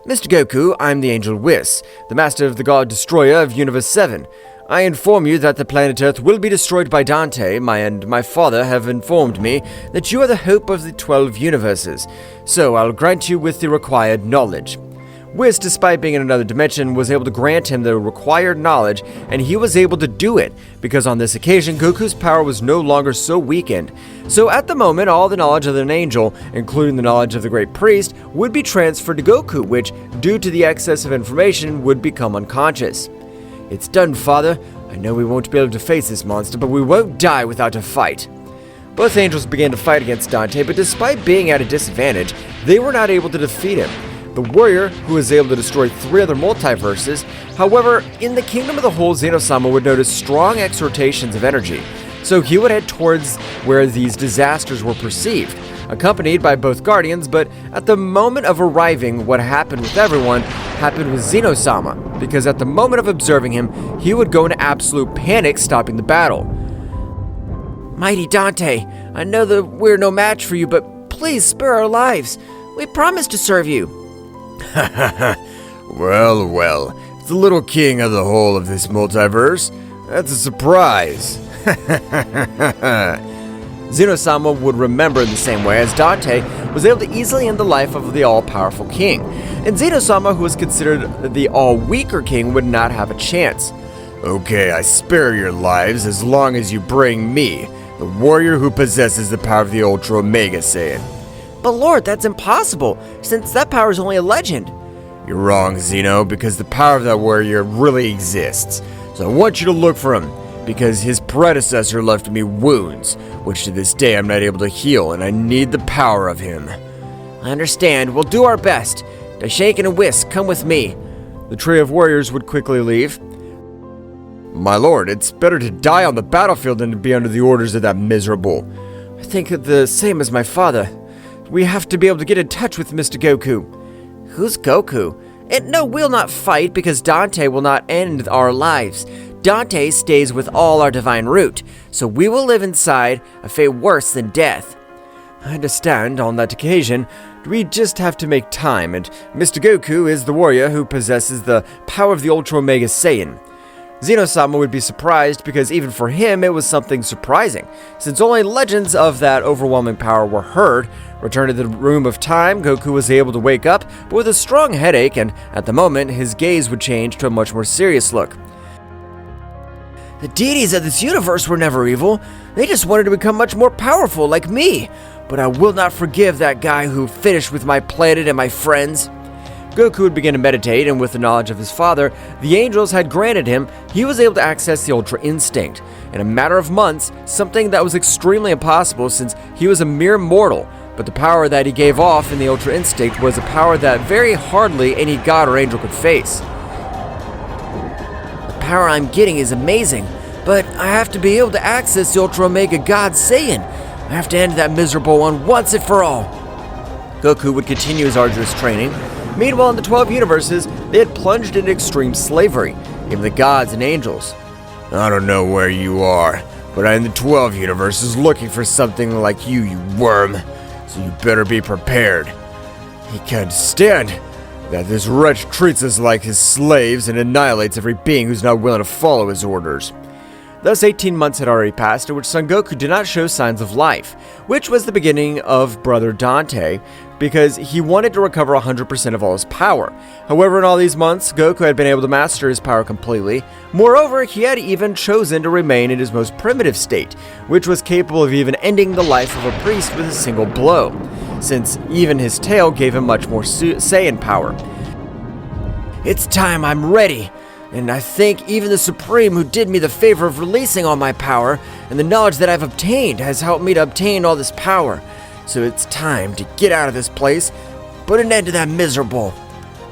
Mr. Goku, I'm the Angel Whis, the Master of the God Destroyer of Universe 7. I inform you that the planet Earth will be destroyed by Dante. My father have informed me that you are the hope of the 12 universes, so I'll grant you with the required knowledge. Whis, despite being in another dimension, was able to grant him the required knowledge, and he was able to do it, because on this occasion, Goku's power was no longer so weakened. So at the moment, all the knowledge of an angel, including the knowledge of the Great Priest, would be transferred to Goku, which, due to the excess of information, would become unconscious. It's done, Father. I know we won't be able to face this monster, but we won't die without a fight. Both angels began to fight against Dante, but despite being at a disadvantage, they were not able to defeat him. The warrior, who was able to destroy 3 other multiverses, however, in the Kingdom of the Whole, Zeno-sama would notice strong exhortations of energy, so he would head towards where these disasters were perceived, accompanied by both guardians, but at the moment of arriving, what happened with everyone happened with Zeno-sama, because at the moment of observing him, he would go into absolute panic, stopping the battle. Mighty Dante, I know that we're no match for you, but please spare our lives. We promise to serve you. Well, well, it's the little king of the whole of this multiverse. That's a surprise. Zeno-sama would remember in the same way, as Dante was able to easily end the life of the all-powerful king, and Zeno-sama, who was considered the all-weaker king, would not have a chance. Okay, I spare your lives as long as you bring me, the warrior who possesses the power of the Ultra Omega Saiyan. But Lord, that's impossible, since that power is only a legend. You're wrong, Zeno, because the power of that warrior really exists. So I want you to look for him, because his predecessor left me wounds, which to this day I'm not able to heal, and I need the power of him. I understand. We'll do our best. Daishaken and Whis, come with me. The trio of warriors would quickly leave. My lord, it's better to die on the battlefield than to be under the orders of that miserable. I think the same as my father. We have to be able to get in touch with Mr. Goku. Who's Goku? And no, we'll not fight because Dante will not end our lives. Dante stays with all our divine root, so we will live inside a fate worse than death. I understand. On that occasion, we just have to make time, and Mr. Goku is the warrior who possesses the power of the Ultra Omega Saiyan. Zeno-sama would be surprised because even for him it was something surprising, since only legends of that overwhelming power were heard. Returned to the room of time, Goku was able to wake up, but with a strong headache, and at the moment his gaze would change to a much more serious look. The deities of this universe were never evil. They just wanted to become much more powerful like me. But I will not forgive that guy who finished with my planet and my friends. Goku would begin to meditate, and with the knowledge of his father, the angels had granted him, he was able to access the Ultra Instinct. In a matter of months, something that was extremely impossible since he was a mere mortal, but the power that he gave off in the Ultra Instinct was a power that very hardly any god or angel could face. The power I'm getting is amazing, but I have to be able to access the Ultra Omega God Saiyan. I have to end that miserable one once and for all. Goku would continue his arduous training. Meanwhile, in the 12 universes, they had plunged into extreme slavery, even the gods and angels. I don't know where you are, but I'm in the 12 universes looking for something like you worm. So you better be prepared. He can't stand that this wretch treats us like his slaves and annihilates every being who's not willing to follow his orders. Thus, 18 months had already passed in which Son Goku did not show signs of life, which was the beginning of Brother Dante, because he wanted to recover 100% of all his power. However, in all these months, Goku had been able to master his power completely. Moreover, he had even chosen to remain in his most primitive state, which was capable of even ending the life of a priest with a single blow, since even his tail gave him much more Saiyan power. It's time, I'm ready. And I think even the Supreme who did me the favor of releasing all my power and the knowledge that I've obtained has helped me to obtain all this power. So it's time to get out of this place, put an end to that miserable.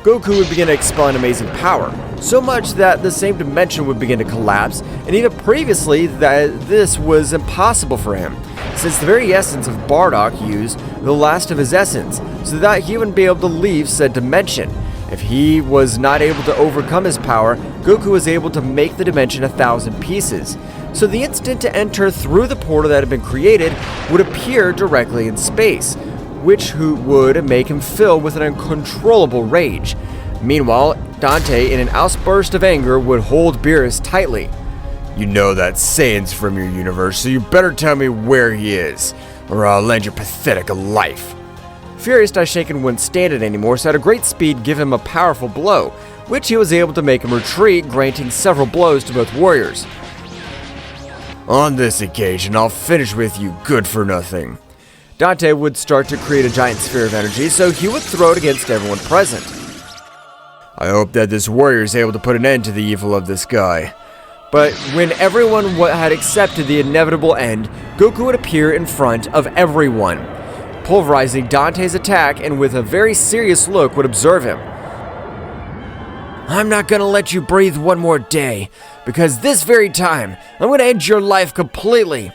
Goku would begin to expel an amazing power, so much that the same dimension would begin to collapse, and even previously that this was impossible for him, since the very essence of Bardock used the last of his essence, so that he wouldn't be able to leave said dimension. If he was not able to overcome his power, Goku was able to make the dimension 1,000 pieces. So the instant to enter through the portal that had been created would appear directly in space, which would make him fill with an uncontrollable rage. Meanwhile, Dante, in an outburst of anger, would hold Beerus tightly. You know that Saiyan's from your universe, so you better tell me where he is, or I'll end your pathetic life. Furious, Daishaken wouldn't stand it anymore, so at a great speed give him a powerful blow, which he was able to make him retreat, granting several blows to both warriors. On this occasion, I'll finish with you good for nothing. Dante would start to create a giant sphere of energy, so he would throw it against everyone present. I hope that this warrior is able to put an end to the evil of this guy. But when everyone had accepted the inevitable end, Goku would appear in front of everyone, pulverizing Dante's attack, and with a very serious look would observe him. I'm not gonna let you breathe one more day, because this very time, I'm gonna end your life completely.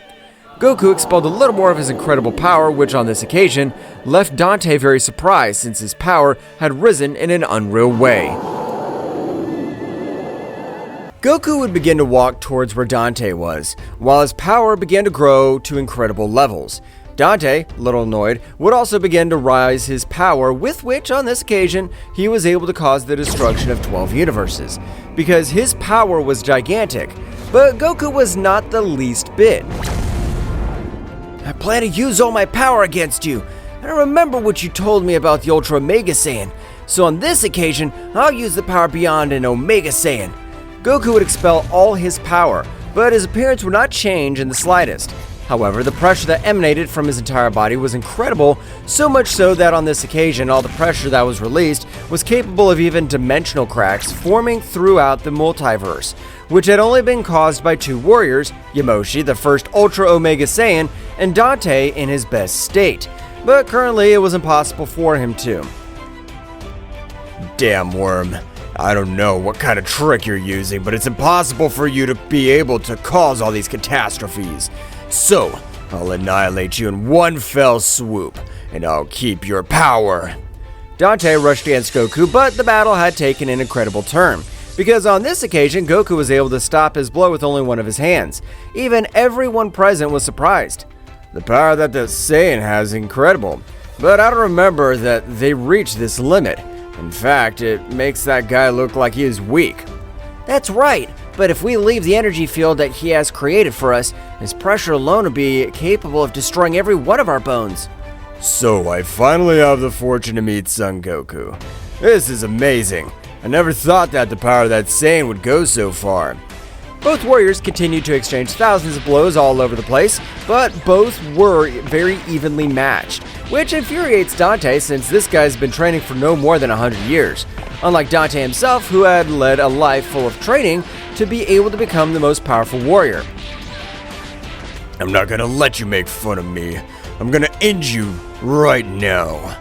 Goku expelled a little more of his incredible power, which on this occasion left Dante very surprised since his power had risen in an unreal way. Goku would begin to walk towards where Dante was, while his power began to grow to incredible levels. Dante, a little annoyed, would also begin to rise his power, with which, on this occasion, he was able to cause the destruction of 12 universes, because his power was gigantic, but Goku was not the least bit. I plan to use all my power against you. I don't remember what you told me about the Ultra Omega Saiyan, so on this occasion, I'll use the power beyond an Omega Saiyan. Goku would expel all his power, but his appearance would not change in the slightest. However, the pressure that emanated from his entire body was incredible, so much so that on this occasion, all the pressure that was released was capable of even dimensional cracks forming throughout the multiverse, which had only been caused by two warriors, Yamoshi, the first Ultra Omega Saiyan, and Dante in his best state. But currently, it was impossible for him to. Damn worm. I don't know what kind of trick you're using, but it's impossible for you to be able to cause all these catastrophes. So, I'll annihilate you in one fell swoop, and I'll keep your power. Dante rushed against Goku, but the battle had taken an incredible turn, because on this occasion, Goku was able to stop his blow with only one of his hands. Even everyone present was surprised. The power that the Saiyan has is incredible, but I don't remember that they reached this limit. In fact, it makes that guy look like he is weak. That's right, but if we leave the energy field that he has created for us, his pressure alone will be capable of destroying every one of our bones. So I finally have the fortune to meet Son Goku. This is amazing. I never thought that the power of that Saiyan would go so far. Both warriors continued to exchange thousands of blows all over the place, but both were very evenly matched, which infuriates Dante since this guy's been training for no more than 100 years. Unlike Dante himself, who had led a life full of training to be able to become the most powerful warrior. I'm not gonna let you make fun of me. I'm gonna end you right now.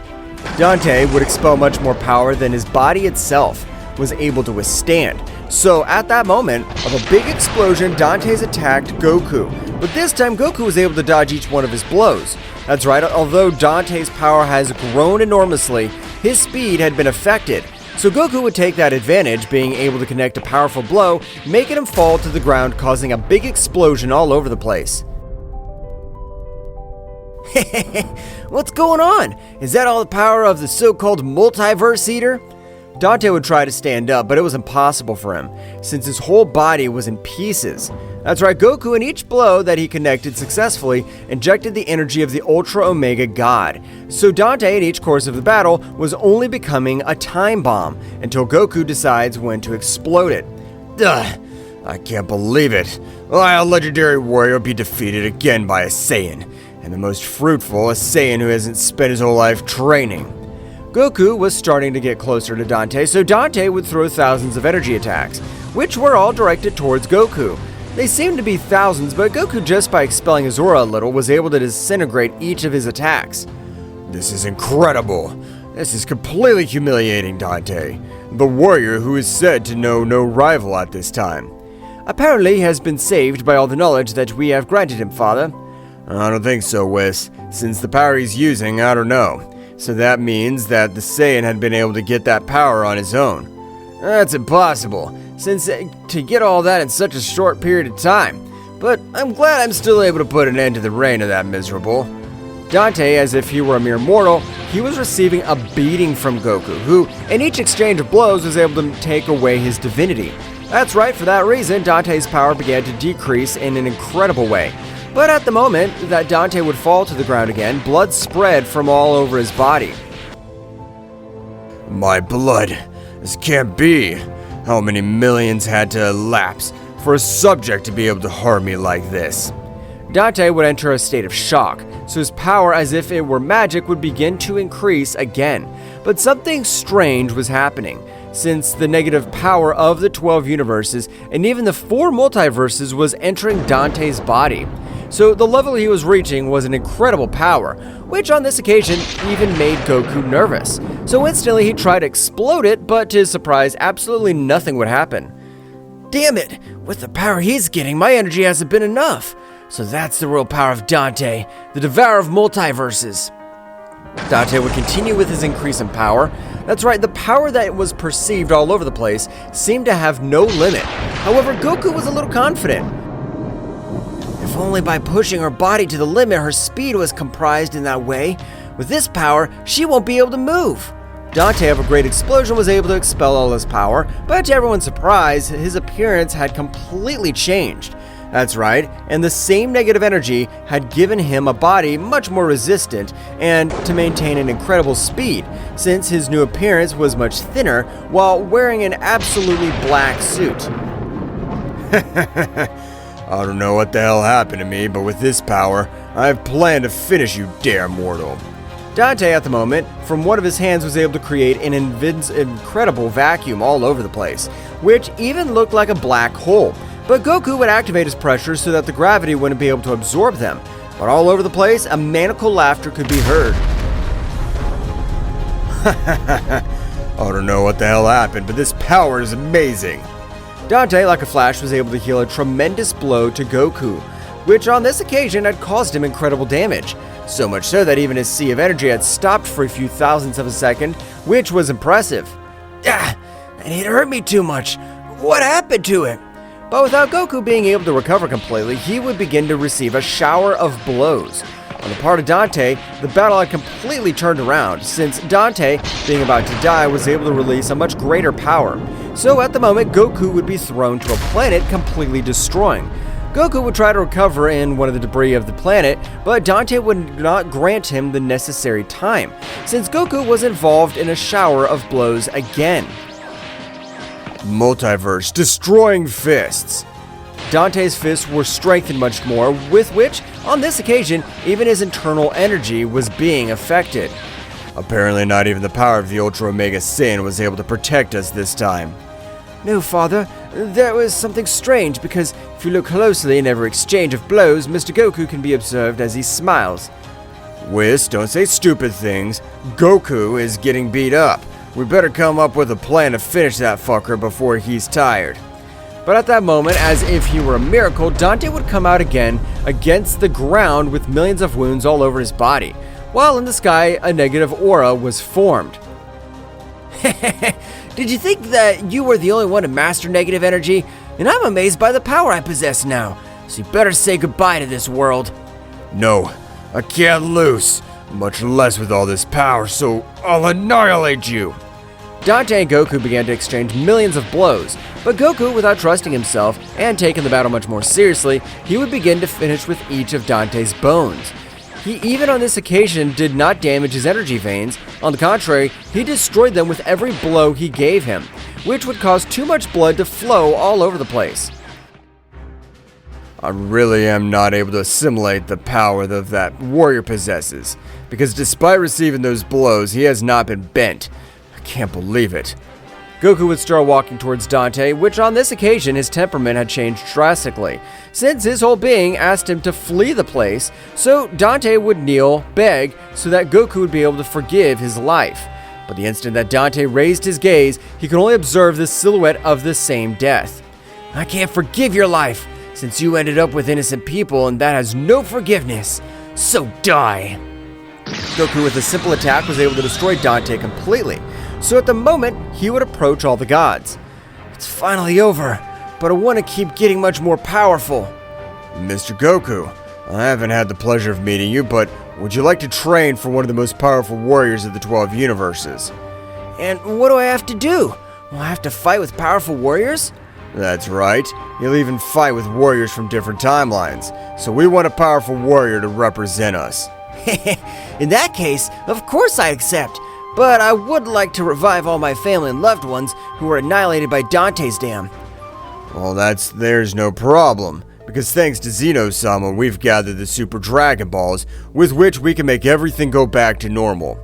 Dante would expel much more power than his body itself was able to withstand. So at that moment of a big explosion, Dante's attacked Goku. But this time, Goku was able to dodge each one of his blows. That's right, although Dante's power has grown enormously, his speed had been affected. So Goku would take that advantage, being able to connect a powerful blow, making him fall to the ground, causing a big explosion all over the place. What's going on? Is that all the power of the so-called multiverse eater? Dante would try to stand up, but it was impossible for him, since his whole body was in pieces. That's right, Goku in each blow that he connected successfully injected the energy of the Ultra Omega God. So Dante in each course of the battle was only becoming a time bomb, until Goku decides when to explode it. Ugh, I can't believe it. I'll legendary warrior be defeated again by a Saiyan, and the most fruitful, a Saiyan who hasn't spent his whole life training. Goku was starting to get closer to Dante, so Dante would throw thousands of energy attacks, which were all directed towards Goku. They seemed to be thousands, but Goku, just by expelling his aura a little, was able to disintegrate each of his attacks. This is incredible. This is completely humiliating Dante, the warrior who is said to know no rival at this time. Apparently he has been saved by all the knowledge that we have granted him, Father. I don't think so, Whis. Since the power he's using, I don't know. So that means that the Saiyan had been able to get that power on his own. That's impossible, since to get all that in such a short period of time. But I'm glad I'm still able to put an end to the reign of that miserable. Dante, as if he were a mere mortal, he was receiving a beating from Goku, who, in each exchange of blows, was able to take away his divinity. That's right, for that reason, Dante's power began to decrease in an incredible way. But at the moment that Dante would fall to the ground again, blood spread from all over his body. My blood. This can't be. How many millions had to elapse for a subject to be able to harm me like this? Dante would enter a state of shock, so his power, as if it were magic, would begin to increase again. But something strange was happening, since the negative power of the 12 universes and even the 4 multiverses was entering Dante's body. So the level he was reaching was an incredible power, which on this occasion even made Goku nervous. So instantly he tried to explode it, but to his surprise, absolutely nothing would happen. Damn it! With the power he's getting, my energy hasn't been enough. So that's the real power of Dante, the devourer of multiverses. Dante would continue with his increase in power. That's right, the power that was perceived all over the place seemed to have no limit. However, Goku was a little confident. If only by pushing her body to the limit her speed was comprised in that way. With this power, she won't be able to move. Dante, of a great explosion, was able to expel all his power, but to everyone's surprise, his appearance had completely changed. That's right, and the same negative energy had given him a body much more resistant and to maintain an incredible speed, since his new appearance was much thinner while wearing an absolutely black suit. I don't know what the hell happened to me, but with this power, I have planned to finish you, dare mortal. Dante, at the moment, from one of his hands was able to create an incredible vacuum all over the place, which even looked like a black hole. But Goku would activate his pressure so that the gravity wouldn't be able to absorb them. But all over the place, a maniacal laughter could be heard. I don't know what the hell happened, but this power is amazing. Dante, like a flash, was able to heal a tremendous blow to Goku, which on this occasion had caused him incredible damage. So much so that even his sea of energy had stopped for a few thousandths of a second, which was impressive. Ah, it hurt me too much. What happened to it? But without Goku being able to recover completely, he would begin to receive a shower of blows. On the part of Dante, the battle had completely turned around, since Dante, being about to die, was able to release a much greater power. So at the moment, Goku would be thrown to a planet, completely destroying. Goku would try to recover in one of the debris of the planet, but Dante would not grant him the necessary time, since Goku was involved in a shower of blows again. Multiverse destroying fists. Dante's fists were strengthened much more, with which, on this occasion, even his internal energy was being affected. Apparently not even the power of the Ultra Omega Saiyan was able to protect us this time. No, Father, there was something strange, because if you look closely in every exchange of blows, Mr. Goku can be observed as he smiles. Whis, don't say stupid things. Goku is getting beat up. We better come up with a plan to finish that fucker before he's tired. But at that moment, as if he were a miracle, Dante would come out again against the ground with millions of wounds all over his body, while in the sky a negative aura was formed. Did you think that you were the only one to master negative energy? And I'm amazed by the power I possess now, so you better say goodbye to this world. No, I can't lose, much less with all this power, so I'll annihilate you. Dante and Goku began to exchange millions of blows, but Goku, without trusting himself and taking the battle much more seriously, he would begin to finish with each of Dante's bones. He even on this occasion did not damage his energy veins. On the contrary, he destroyed them with every blow he gave him, which would cause too much blood to flow all over the place. I really am not able to assimilate the power that warrior possesses, because despite receiving those blows, he has not been bent. I can't believe it. Goku would start walking towards Dante, which on this occasion his temperament had changed drastically, since his whole being asked him to flee the place, so Dante would kneel, beg, so that Goku would be able to forgive his life. But the instant that Dante raised his gaze, he could only observe the silhouette of the same death. I can't forgive your life, since you ended up with innocent people and that has no forgiveness. So die. Goku with a simple attack was able to destroy Dante completely. So at the moment, he would approach all the gods. It's finally over, but I want to keep getting much more powerful. Mr. Goku, I haven't had the pleasure of meeting you, but would you like to train for one of the most powerful warriors of the 12 universes? And what do I have to do? Will I have to fight with powerful warriors? That's right. You'll even fight with warriors from different timelines. So we want a powerful warrior to represent us. In that case, of course I accept. But I would like to revive all my family and loved ones who were annihilated by Dante's dam. Well, there's no problem, because thanks to Zeno-sama, we've gathered the Super Dragon Balls, with which we can make everything go back to normal.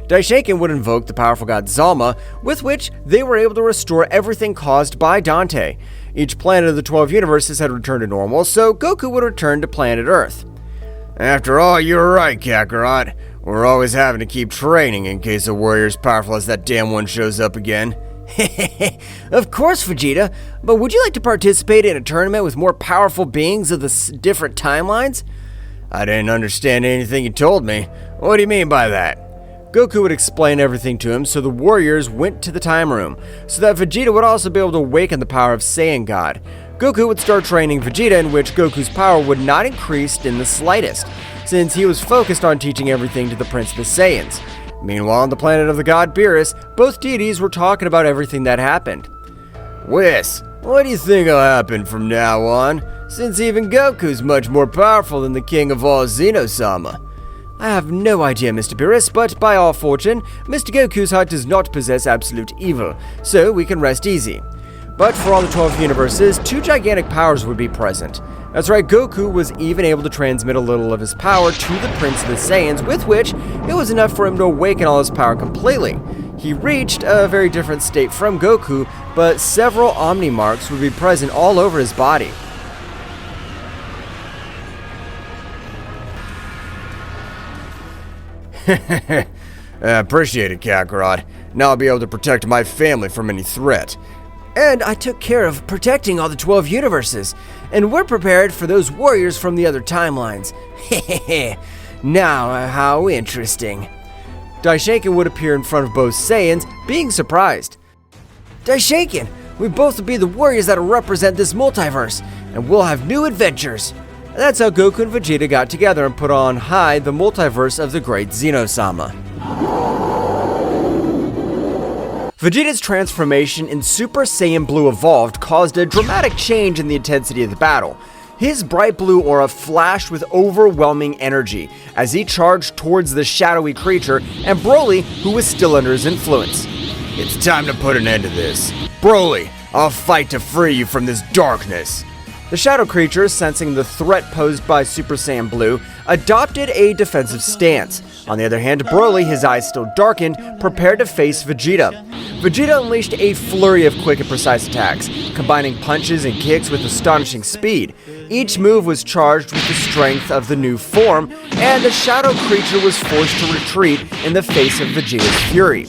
Daishoken would invoke the powerful god Zama, with which they were able to restore everything caused by Dante. Each planet of the 12 universes had returned to normal, so Goku would return to planet Earth. After all, you're right, Kakarot. We're always having to keep training in case a warrior as powerful as that damn one shows up again. Of course, Vegeta, but would you like to participate in a tournament with more powerful beings of the different timelines? I didn't understand anything you told me. What do you mean by that? Goku would explain everything to him, so the warriors went to the time room, so that Vegeta would also be able to awaken the power of Saiyan God. Goku would start training Vegeta, in which Goku's power would not increase in the slightest, since he was focused on teaching everything to the Prince of the Saiyans. Meanwhile, on the planet of the god Beerus, both deities were talking about everything that happened. Whis, what do you think will happen from now on, since even Goku's much more powerful than the king of all Zeno-sama? I have no idea, Mr. Beerus, but by our fortune, Mr. Goku's heart does not possess absolute evil, so we can rest easy. But for all the 12 universes, 2 gigantic powers would be present. That's right, Goku was even able to transmit a little of his power to the Prince of the Saiyans, with which it was enough for him to awaken all his power completely. He reached a very different state from Goku, but several Omni marks would be present all over his body. I appreciate it, Kakarot. Now I'll be able to protect my family from any threat. And I took care of protecting all the 12 universes, and we're prepared for those warriors from the other timelines. Hehehe. Now, how interesting. Daishinkan would appear in front of both Saiyans, being surprised. Daishinkan, we both will be the warriors that'll represent this multiverse, and we'll have new adventures. And that's how Goku and Vegeta got together and put on high the multiverse of the great Zeno-sama. Vegeta's transformation in Super Saiyan Blue Evolved caused a dramatic change in the intensity of the battle. His bright blue aura flashed with overwhelming energy as he charged towards the shadowy creature and Broly, who was still under his influence. It's time to put an end to this. Broly, I'll fight to free you from this darkness. The shadow creature, sensing the threat posed by Super Saiyan Blue, adopted a defensive stance. On the other hand, Broly, his eyes still darkened, prepared to face Vegeta. Vegeta unleashed a flurry of quick and precise attacks, combining punches and kicks with astonishing speed. Each move was charged with the strength of the new form, and the shadow creature was forced to retreat in the face of Vegeta's fury.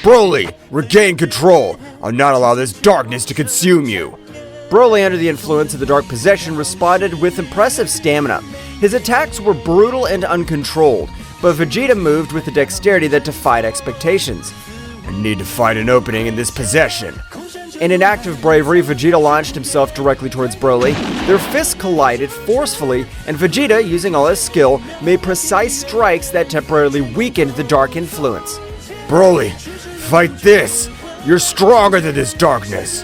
Broly, regain control. I'll not allow this darkness to consume you. Broly, under the influence of the Dark Possession, responded with impressive stamina. His attacks were brutal and uncontrolled, but Vegeta moved with a dexterity that defied expectations. I need to find an opening in this possession. In an act of bravery, Vegeta launched himself directly towards Broly. Their fists collided forcefully, and Vegeta, using all his skill, made precise strikes that temporarily weakened the dark influence. Broly, fight this! You're stronger than this darkness!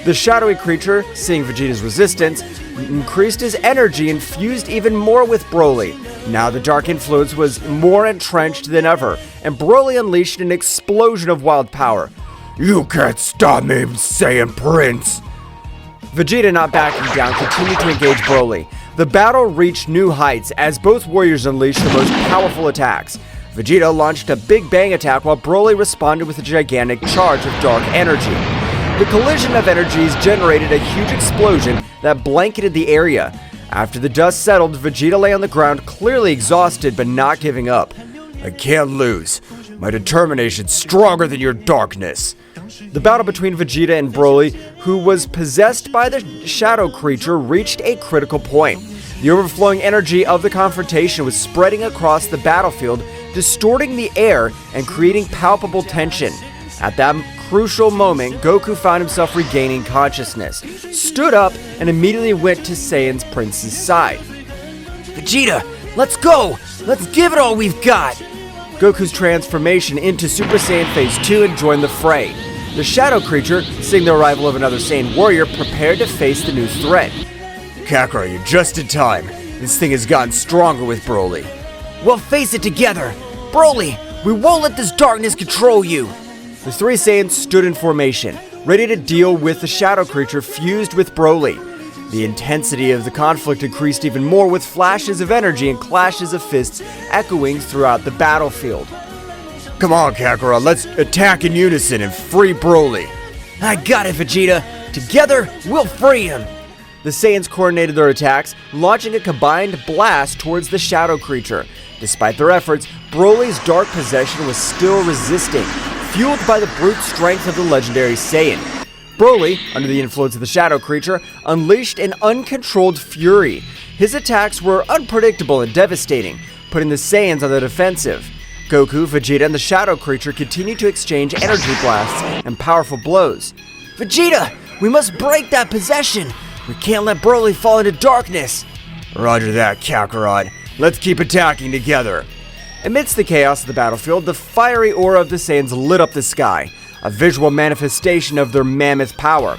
The shadowy creature, seeing Vegeta's resistance, increased his energy and fused even more with Broly. Now the dark influence was more entrenched than ever, and Broly unleashed an explosion of wild power. You can't stop me, Saiyan Prince! Vegeta, not backing down, continued to engage Broly. The battle reached new heights as both warriors unleashed the most powerful attacks. Vegeta launched a Big Bang attack while Broly responded with a gigantic charge of dark energy. The collision of energies generated a huge explosion that blanketed the area. After the dust settled, Vegeta lay on the ground, clearly exhausted but not giving up. I can't lose. My determination's stronger than your darkness. The battle between Vegeta and Broly, who was possessed by the shadow creature, reached a critical point. The overflowing energy of the confrontation was spreading across the battlefield, distorting the air and creating palpable tension. At that crucial moment, Goku found himself regaining consciousness, stood up, and immediately went to Saiyan Prince's side. Vegeta, let's go! Let's give it all we've got! Goku's transformation into Super Saiyan Phase 2 and joined the fray. The shadow creature, seeing the arrival of another Saiyan warrior, prepared to face the new threat. Kakarot, you're just in time. This thing has gotten stronger with Broly. We'll face it together! Broly, we won't let this darkness control you! The three Saiyans stood in formation, ready to deal with the shadow creature fused with Broly. The intensity of the conflict increased even more with flashes of energy and clashes of fists echoing throughout the battlefield. Come on, Kakarot, let's attack in unison and free Broly. I got it, Vegeta! Together, we'll free him! The Saiyans coordinated their attacks, launching a combined blast towards the shadow creature. Despite their efforts, Broly's dark possession was still resisting, fueled by the brute strength of the legendary Saiyan. Broly, under the influence of the shadow creature, unleashed an uncontrolled fury. His attacks were unpredictable and devastating, putting the Saiyans on the defensive. Goku, Vegeta, and the Shadow Creature continue to exchange energy blasts and powerful blows. Vegeta, we must break that possession. We can't let Broly fall into darkness. Roger that, Kakarot. Let's keep attacking together. Amidst the chaos of the battlefield, the fiery aura of the Saiyans lit up the sky, a visual manifestation of their mammoth power.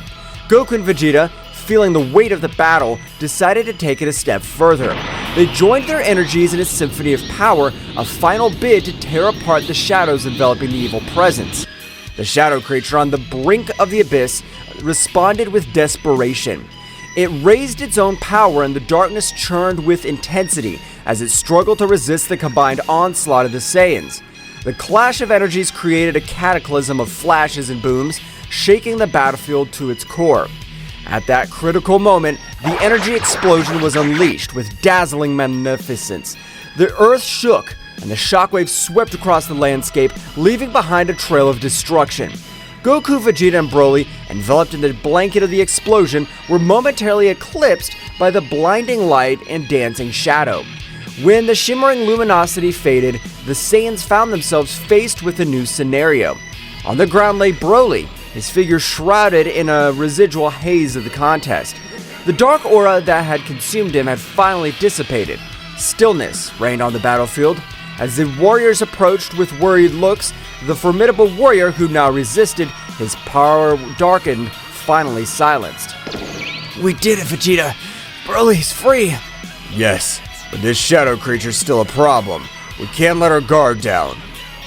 Goku and Vegeta, feeling the weight of the battle, decided to take it a step further. They joined their energies in a symphony of power, a final bid to tear apart the shadows enveloping the evil presence. The Shadow Creature on the brink of the abyss responded with desperation. It raised its own power and the darkness churned with intensity as it struggled to resist the combined onslaught of the Saiyans. The clash of energies created a cataclysm of flashes and booms, shaking the battlefield to its core. At that critical moment, the energy explosion was unleashed with dazzling magnificence. The earth shook, and the shockwaves swept across the landscape, leaving behind a trail of destruction. Goku, Vegeta, and Broly, enveloped in the blanket of the explosion, were momentarily eclipsed by the blinding light and dancing shadow. When the shimmering luminosity faded, the Saiyans found themselves faced with a new scenario. On the ground lay Broly, his figure shrouded in a residual haze of the contest. The dark aura that had consumed him had finally dissipated. Stillness reigned on the battlefield. As the warriors approached with worried looks, the formidable warrior who now resisted, his power darkened, finally silenced. We did it, Vegeta. Broly's free. Yes, but this Shadow Creature's still a problem. We can't let our guard down.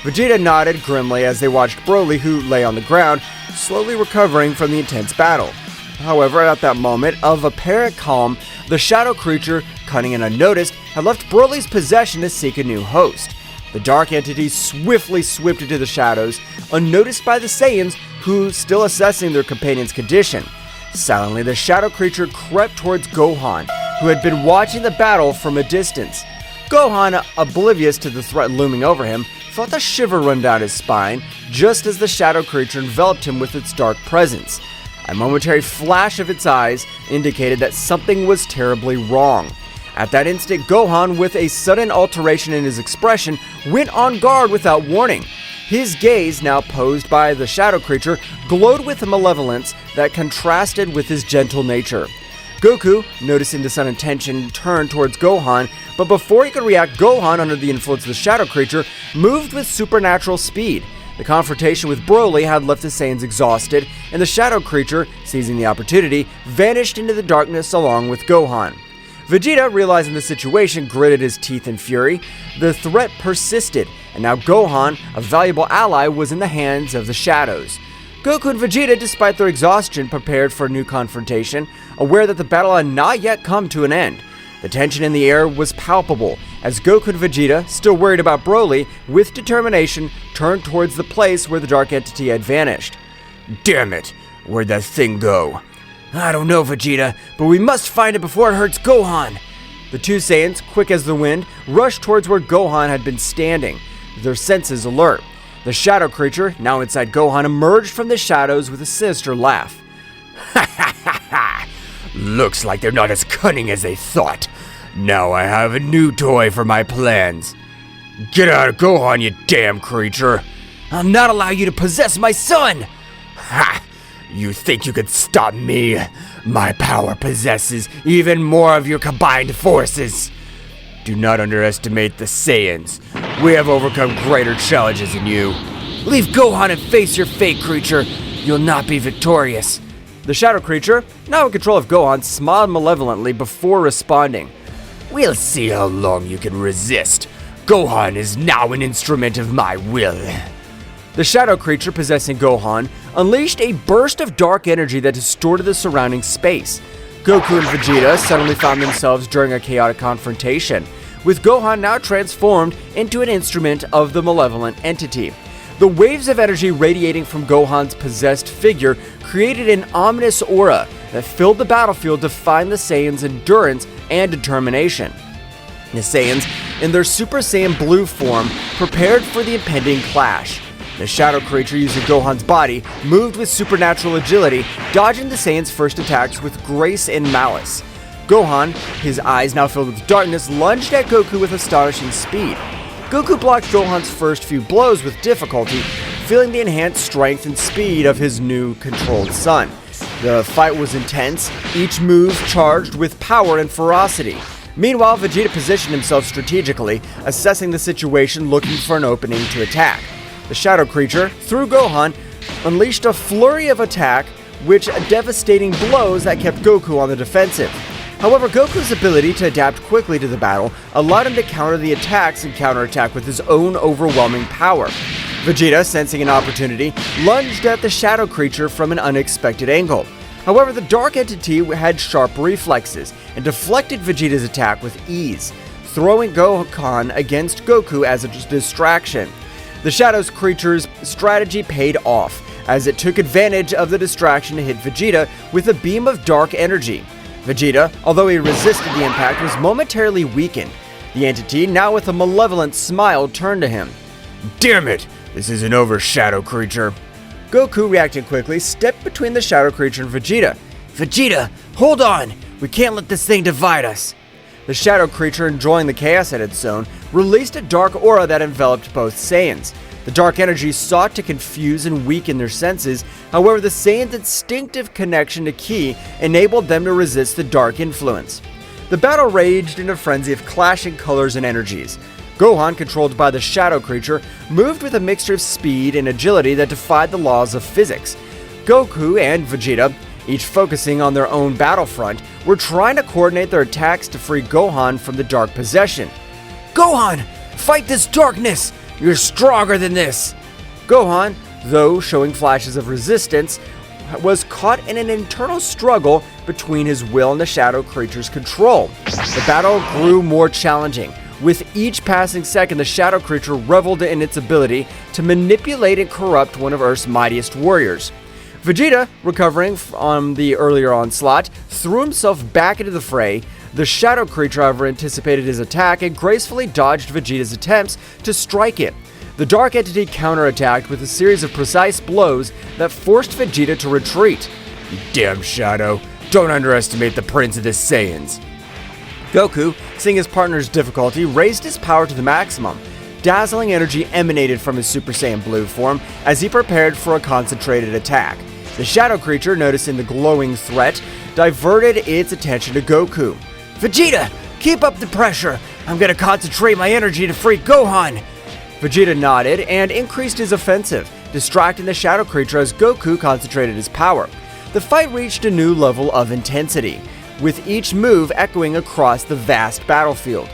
Vegeta nodded grimly as they watched Broly, who lay on the ground, slowly recovering from the intense battle. However, at that moment of apparent calm, the Shadow Creature, cunning and unnoticed, had left Broly's possession to seek a new host. The dark entity swiftly swept into the shadows, unnoticed by the Saiyans, who still assessing their companion's condition. Silently, the Shadow Creature crept towards Gohan, who had been watching the battle from a distance. Gohan, oblivious to the threat looming over him, felt a shiver run down his spine just as the Shadow Creature enveloped him with its dark presence. A momentary flash of its eyes indicated that something was terribly wrong. At that instant, Gohan, with a sudden alteration in his expression, went on guard without warning. His gaze, now posed by the Shadow Creature, glowed with a malevolence that contrasted with his gentle nature. Goku, noticing the sudden tension, turned towards Gohan, but before he could react, Gohan, under the influence of the Shadow Creature, moved with supernatural speed. The confrontation with Broly had left the Saiyans exhausted, and the Shadow Creature, seizing the opportunity, vanished into the darkness along with Gohan. Vegeta, realizing the situation, gritted his teeth in fury. The threat persisted, and now Gohan, a valuable ally, was in the hands of the Shadows. Goku and Vegeta, despite their exhaustion, prepared for a new confrontation, aware that the battle had not yet come to an end. The tension in the air was palpable, as Goku and Vegeta, still worried about Broly, with determination, turned towards the place where the dark entity had vanished. Damn it! Where'd that thing go? I don't know, Vegeta, but we must find it before it hurts Gohan. The two Saiyans, quick as the wind, rushed towards where Gohan had been standing, their senses alert. The Shadow Creature, now inside Gohan, emerged from the shadows with a sinister laugh. Ha ha ha ha! Looks like they're not as cunning as they thought. Now I have a new toy for my plans. Get out of Gohan, you damn creature! I'll not allow you to possess my son! Ha! You think you could stop me? My power possesses even more of your combined forces. Do not underestimate the Saiyans. We have overcome greater challenges than you. Leave Gohan and face your fate, creature. You'll not be victorious. The Shadow Creature, now in control of Gohan, smiled malevolently before responding. We'll see how long you can resist. Gohan is now an instrument of my will. The Shadow Creature, possessing Gohan, unleashed a burst of dark energy that distorted the surrounding space. Goku and Vegeta suddenly found themselves during a chaotic confrontation, with Gohan now transformed into an instrument of the malevolent entity. The waves of energy radiating from Gohan's possessed figure created an ominous aura that filled the battlefield, defying the Saiyans' endurance and determination. The Saiyans, in their Super Saiyan Blue form, prepared for the impending clash. The Shadow Creature, using Gohan's body, moved with supernatural agility, dodging the Saiyans' first attacks with grace and malice. Gohan, his eyes now filled with darkness, lunged at Goku with astonishing speed. Goku blocked Gohan's first few blows with difficulty, feeling the enhanced strength and speed of his new controlled son. The fight was intense, each move charged with power and ferocity. Meanwhile, Vegeta positioned himself strategically, assessing the situation, looking for an opening to attack. The Shadow Creature, through Gohan, unleashed a flurry of attack, which devastating blows that kept Goku on the defensive. However, Goku's ability to adapt quickly to the battle allowed him to counter the attacks and counterattack with his own overwhelming power. Vegeta, sensing an opportunity, lunged at the Shadow Creature from an unexpected angle. However, the Dark Entity had sharp reflexes and deflected Vegeta's attack with ease, throwing Gohan against Goku as a distraction. The Shadow Creature's strategy paid off, as it took advantage of the distraction to hit Vegeta with a beam of dark energy. Vegeta, although he resisted the impact, was momentarily weakened. The entity, now with a malevolent smile, turned to him. Damn it! This isn't over, Shadow Creature. Goku reacted quickly, stepped between the Shadow Creature and Vegeta. Vegeta, hold on! We can't let this thing divide us! The Shadow Creature, enjoying the chaos at its zone, released a dark aura that enveloped both Saiyans. The dark energy sought to confuse and weaken their senses, however the Saiyans' instinctive connection to Ki enabled them to resist the dark influence. The battle raged in a frenzy of clashing colors and energies. Gohan, controlled by the Shadow Creature, moved with a mixture of speed and agility that defied the laws of physics. Goku and Vegeta, each focusing on their own battlefront, were trying to coordinate their attacks to free Gohan from the dark possession. Gohan, fight this darkness! You're stronger than this! Gohan, though showing flashes of resistance, was caught in an internal struggle between his will and the Shadow Creature's control. The battle grew more challenging. With each passing second, the Shadow Creature reveled in its ability to manipulate and corrupt one of Earth's mightiest warriors. Vegeta, recovering from the earlier onslaught, threw himself back into the fray. The Shadow Creature, however, anticipated his attack and gracefully dodged Vegeta's attempts to strike it. The Dark Entity counterattacked with a series of precise blows that forced Vegeta to retreat. You damn Shadow. Don't underestimate the Prince of the Saiyans. Goku, seeing his partner's difficulty, raised his power to the maximum. Dazzling energy emanated from his Super Saiyan Blue form as he prepared for a concentrated attack. The Shadow Creature, noticing the glowing threat, diverted its attention to Goku. Vegeta, keep up the pressure! I'm gonna concentrate my energy to free Gohan! Vegeta nodded and increased his offensive, distracting the Shadow Creature as Goku concentrated his power. The fight reached a new level of intensity, with each move echoing across the vast battlefield.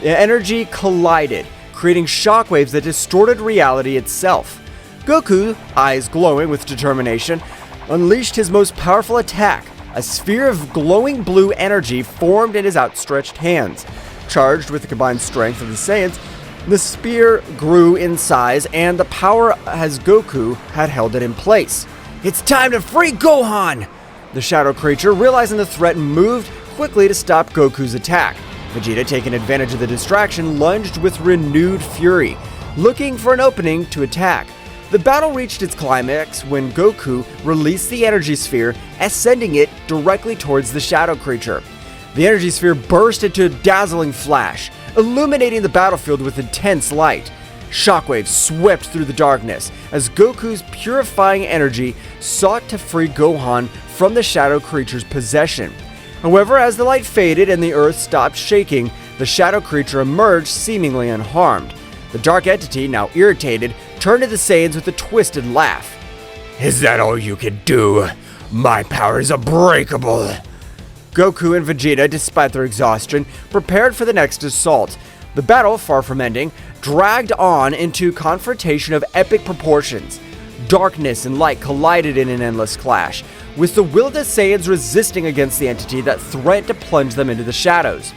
The energy collided, creating shockwaves that distorted reality itself. Goku, eyes glowing with determination, unleashed his most powerful attack. A sphere of glowing blue energy formed in his outstretched hands. Charged with the combined strength of the Saiyans, the spear grew in size and the power as Goku had held it in place. It's time to free Gohan! The Shadow Creature, realizing the threat, moved quickly to stop Goku's attack. Vegeta, taking advantage of the distraction, lunged with renewed fury, looking for an opening to attack. The battle reached its climax when Goku released the energy sphere, ascending it directly towards the Shadow Creature. The energy sphere burst into a dazzling flash, illuminating the battlefield with intense light. Shockwaves swept through the darkness as Goku's purifying energy sought to free Gohan from the Shadow Creature's possession. However, as the light faded and the earth stopped shaking, the Shadow Creature emerged seemingly unharmed. The Dark Entity, now irritated, turned to the Saiyans with a twisted laugh. Is that all you can do? My power is unbreakable. Goku and Vegeta, despite their exhaustion, prepared for the next assault. The battle, far from ending, dragged on into confrontation of epic proportions. Darkness and light collided in an endless clash, with the will of the Saiyans resisting against the entity that threatened to plunge them into the shadows.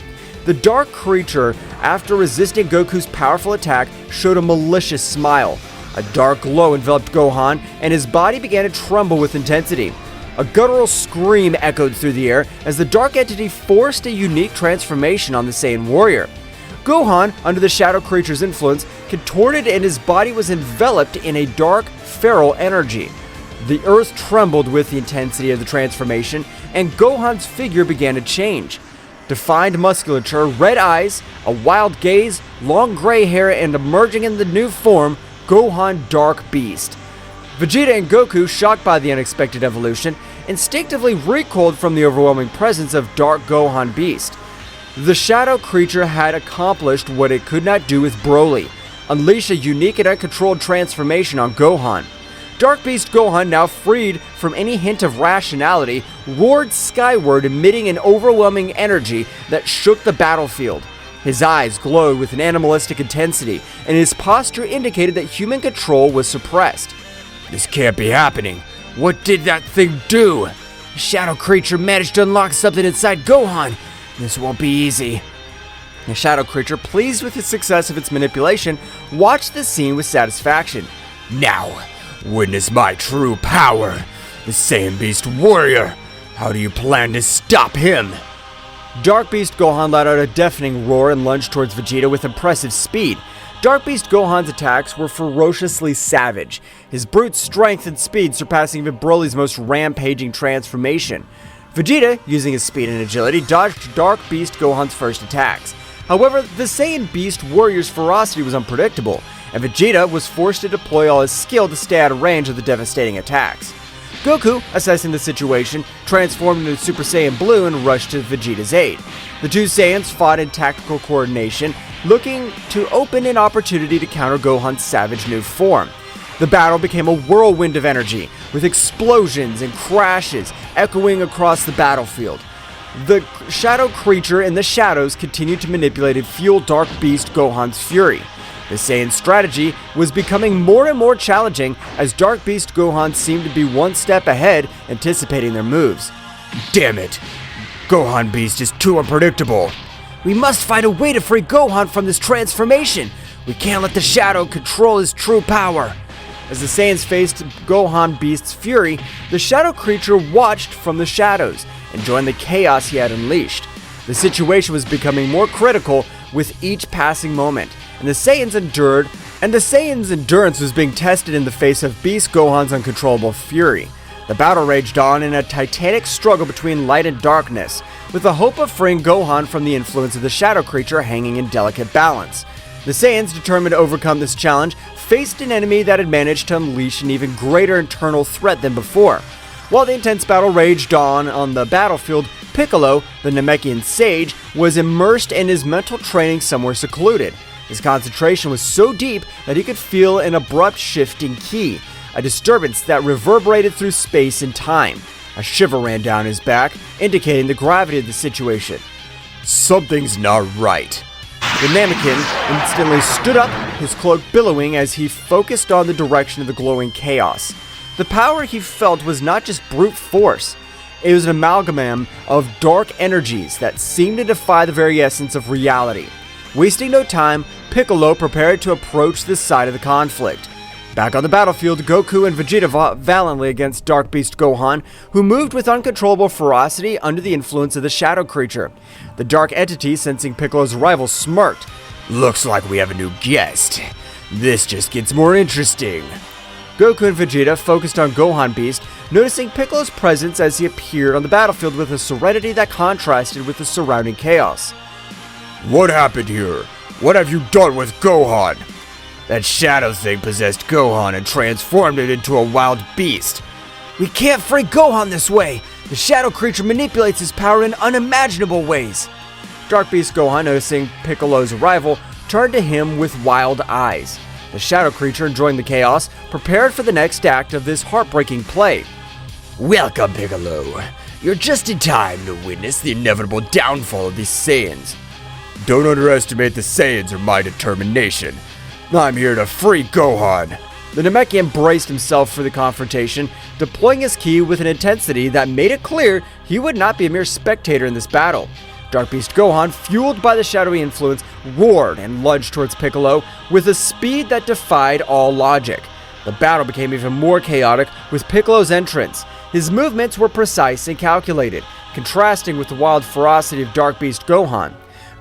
The Dark Creature, after resisting Goku's powerful attack, showed a malicious smile. A dark glow enveloped Gohan, and his body began to tremble with intensity. A guttural scream echoed through the air as the Dark Entity forced a unique transformation on the Saiyan warrior. Gohan, under the Shadow Creature's influence, contorted and his body was enveloped in a dark, feral energy. The earth trembled with the intensity of the transformation, and Gohan's figure began to change. Defined musculature, red eyes, a wild gaze, long gray hair, and emerging in the new form, Gohan Dark Beast. Vegeta and Goku, shocked by the unexpected evolution, instinctively recoiled from the overwhelming presence of Dark Gohan Beast. The shadow creature had accomplished what it could not do with Broly, unleash a unique and uncontrolled transformation on Gohan. Dark Beast Gohan, now freed from any hint of rationality, roared skyward, emitting an overwhelming energy that shook the battlefield. His eyes glowed with an animalistic intensity, and his posture indicated that human control was suppressed. This can't be happening. What did that thing do? The shadow creature managed to unlock something inside Gohan. This won't be easy. The shadow creature, pleased with the success of its manipulation, watched the scene with satisfaction. Now, witness my true power, the Saiyan Beast Warrior. How do you plan to stop him? Dark Beast Gohan let out a deafening roar and lunged towards Vegeta with impressive speed. Dark Beast Gohan's attacks were ferociously savage, his brute strength and speed surpassing even Broly's most rampaging transformation. Vegeta, using his speed and agility, dodged Dark Beast Gohan's first attacks. However, the Saiyan Beast Warrior's ferocity was unpredictable, and Vegeta was forced to deploy all his skill to stay out of range of the devastating attacks. Goku, assessing the situation, transformed into Super Saiyan Blue and rushed to Vegeta's aid. The two Saiyans fought in tactical coordination, looking to open an opportunity to counter Gohan's savage new form. The battle became a whirlwind of energy, with explosions and crashes echoing across the battlefield. The shadow creature in the shadows continued to manipulate and fuel Dark Beast Gohan's fury. The Saiyan strategy was becoming more and more challenging as Dark Beast Gohan seemed to be one step ahead, anticipating their moves. Damn it! Gohan Beast is too unpredictable. We must find a way to free Gohan from this transformation. We can't let the shadow control his true power. As the Saiyans faced Gohan Beast's fury, the shadow creature watched from the shadows, enjoying the chaos he had unleashed. The situation was becoming more critical with each passing moment, and the Saiyans' endurance was being tested in the face of Beast Gohan's uncontrollable fury. The battle raged on in a titanic struggle between light and darkness, with the hope of freeing Gohan from the influence of the shadow creature hanging in delicate balance. The Saiyans, determined to overcome this challenge, faced an enemy that had managed to unleash an even greater internal threat than before. While the intense battle raged on the battlefield, Piccolo, the Namekian sage, was immersed in his mental training somewhere secluded. His concentration was so deep that he could feel an abrupt shift in ki, a disturbance that reverberated through space and time. A shiver ran down his back, indicating the gravity of the situation. Something's not right. The Namekian instantly stood up, his cloak billowing as he focused on the direction of the glowing chaos. The power he felt was not just brute force. It was an amalgam of dark energies that seemed to defy the very essence of reality. Wasting no time, Piccolo prepared to approach this side of the conflict. Back on the battlefield, Goku and Vegeta fought valiantly against Dark Beast Gohan, who moved with uncontrollable ferocity under the influence of the shadow creature. The dark entity, sensing Piccolo's arrival, smirked. Looks like we have a new guest. This just gets more interesting. Goku and Vegeta focused on Gohan Beast, noticing Piccolo's presence as he appeared on the battlefield with a serenity that contrasted with the surrounding chaos. What happened here? What have you done with Gohan? That shadow thing possessed Gohan and transformed it into a wild beast. We can't free Gohan this way. The shadow creature manipulates his power in unimaginable ways. Dark Beast Gohan, noticing Piccolo's arrival, turned to him with wild eyes. The shadow creature, enjoying the chaos, prepared for the next act of this heartbreaking play. Welcome, Piccolo. You're just in time to witness the inevitable downfall of these Saiyans. Don't underestimate the Saiyans or my determination. I'm here to free Gohan. The Namekian braced himself for the confrontation, deploying his ki with an intensity that made it clear he would not be a mere spectator in this battle. Dark Beast Gohan, fueled by the shadowy influence, roared and lunged towards Piccolo with a speed that defied all logic. The battle became even more chaotic with Piccolo's entrance. His movements were precise and calculated, contrasting with the wild ferocity of Dark Beast Gohan.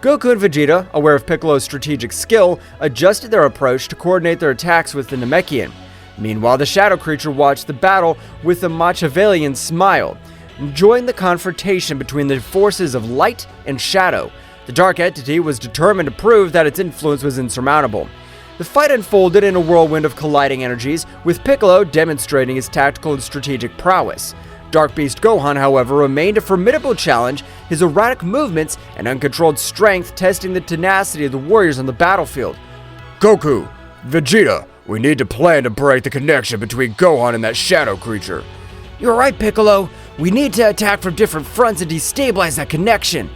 Goku and Vegeta, aware of Piccolo's strategic skill, adjusted their approach to coordinate their attacks with the Namekian. Meanwhile, the shadow creature watched the battle with a Machiavellian smile. enjoying the confrontation between the forces of light and shadow. The dark entity was determined to prove that its influence was insurmountable. The fight unfolded in a whirlwind of colliding energies, with Piccolo demonstrating his tactical and strategic prowess. Dark Beast Gohan, however, remained a formidable challenge, his erratic movements and uncontrolled strength testing the tenacity of the warriors on the battlefield. Goku, Vegeta, we need to plan to break the connection between Gohan and that shadow creature. You're right, Piccolo. We need to attack from different fronts and destabilize that connection.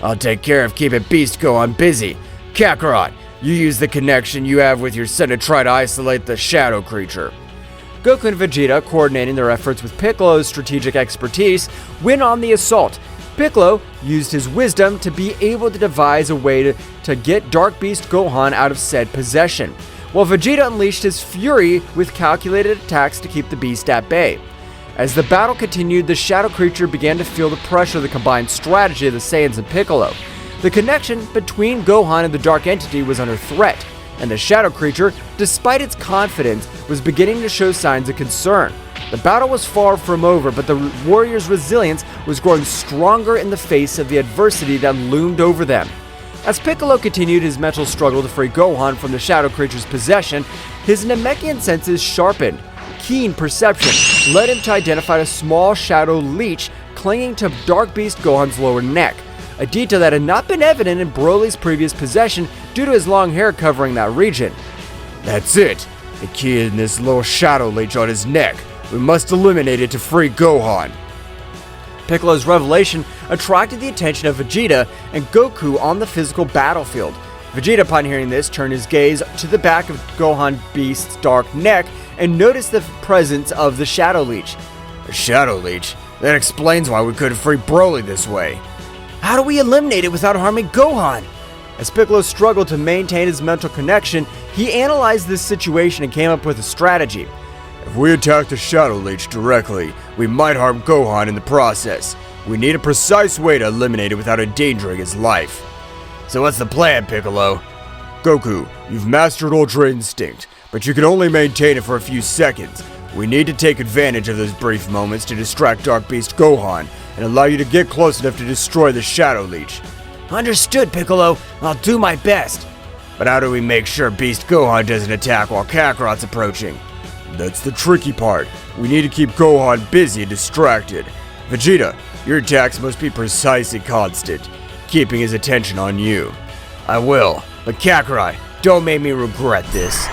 I'll take care of keeping Beast Gohan busy. Kakarot, you use the connection you have with your son to try to isolate the shadow creature. Goku and Vegeta, coordinating their efforts with Piccolo's strategic expertise, went on the assault. Piccolo used his wisdom to be able to devise a way to get Dark Beast Gohan out of said possession, while Vegeta unleashed his fury with calculated attacks to keep the beast at bay. As the battle continued, the shadow creature began to feel the pressure of the combined strategy of the Saiyans and Piccolo. The connection between Gohan and the dark entity was under threat, and the shadow creature, despite its confidence, was beginning to show signs of concern. The battle was far from over, but the warriors' resilience was growing stronger in the face of the adversity that loomed over them. As Piccolo continued his mental struggle to free Gohan from the shadow creature's possession, his Namekian senses sharpened. Keen perception led him to identify a small shadow leech clinging to Dark Beast Gohan's lower neck, a detail that had not been evident in Broly's previous possession due to his long hair covering that region. That's it. The key in this little shadow leech on his neck. We must eliminate it to free Gohan. Piccolo's revelation attracted the attention of Vegeta and Goku on the physical battlefield. Vegeta, upon hearing this, turned his gaze to the back of Gohan Beast's dark neck and noticed the presence of the Shadow Leech. A Shadow Leech? That explains why we couldn't free Broly this way. How do we eliminate it without harming Gohan? As Piccolo struggled to maintain his mental connection, he analyzed this situation and came up with a strategy. If we attack the Shadow Leech directly, we might harm Gohan in the process. We need a precise way to eliminate it without endangering his life. So what's the plan, Piccolo? Goku, you've mastered Ultra Instinct, but you can only maintain it for a few seconds. We need to take advantage of those brief moments to distract Dark Beast Gohan and allow you to get close enough to destroy the Shadow Leech. Understood, Piccolo. I'll do my best. But how do we make sure Beast Gohan doesn't attack while Kakarot's approaching? That's the tricky part. We need to keep Gohan busy and distracted. Vegeta, your attacks must be precise and constant, keeping his attention on you. I will, but Kakarot, don't make me regret this.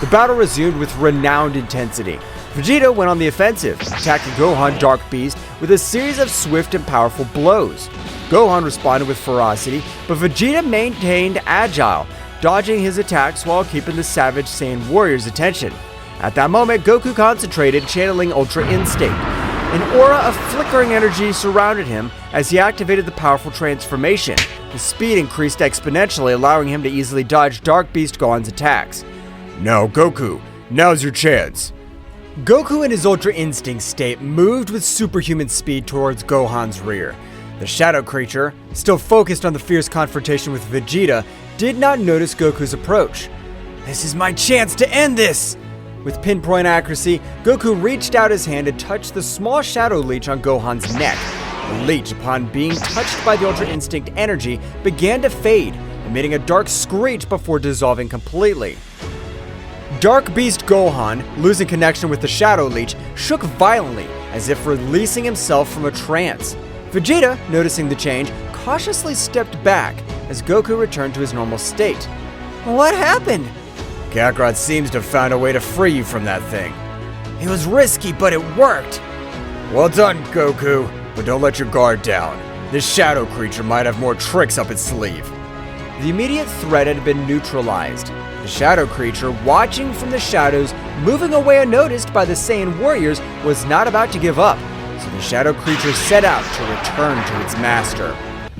The battle resumed with renowned intensity. Vegeta went on the offensive, attacking Gohan Dark Beast with a series of swift and powerful blows. Gohan responded with ferocity, but Vegeta maintained agile, dodging his attacks while keeping the savage Saiyan warrior's attention. At that moment, Goku concentrated, channeling Ultra Instinct. An aura of flickering energy surrounded him as he activated the powerful transformation. His speed increased exponentially, allowing him to easily dodge Dark Beast Gohan's attacks. Now, Goku, now's your chance. Goku in his Ultra Instinct state moved with superhuman speed towards Gohan's rear. The shadow creature, still focused on the fierce confrontation with Vegeta, did not notice Goku's approach. This is my chance to end this! With pinpoint accuracy, Goku reached out his hand and touched the small shadow leech on Gohan's neck. The leech, upon being touched by the Ultra Instinct energy, began to fade, emitting a dark screech before dissolving completely. Dark Beast Gohan, losing connection with the Shadow Leech, shook violently, as if releasing himself from a trance. Vegeta, noticing the change, cautiously stepped back as Goku returned to his normal state. What happened? Kakarot seems to have found a way to free you from that thing. It was risky, but it worked. Well done, Goku, but don't let your guard down. This shadow creature might have more tricks up its sleeve. The immediate threat had been neutralized. The shadow creature, watching from the shadows, moving away unnoticed by the Saiyan warriors, was not about to give up, so the shadow creature set out to return to its master.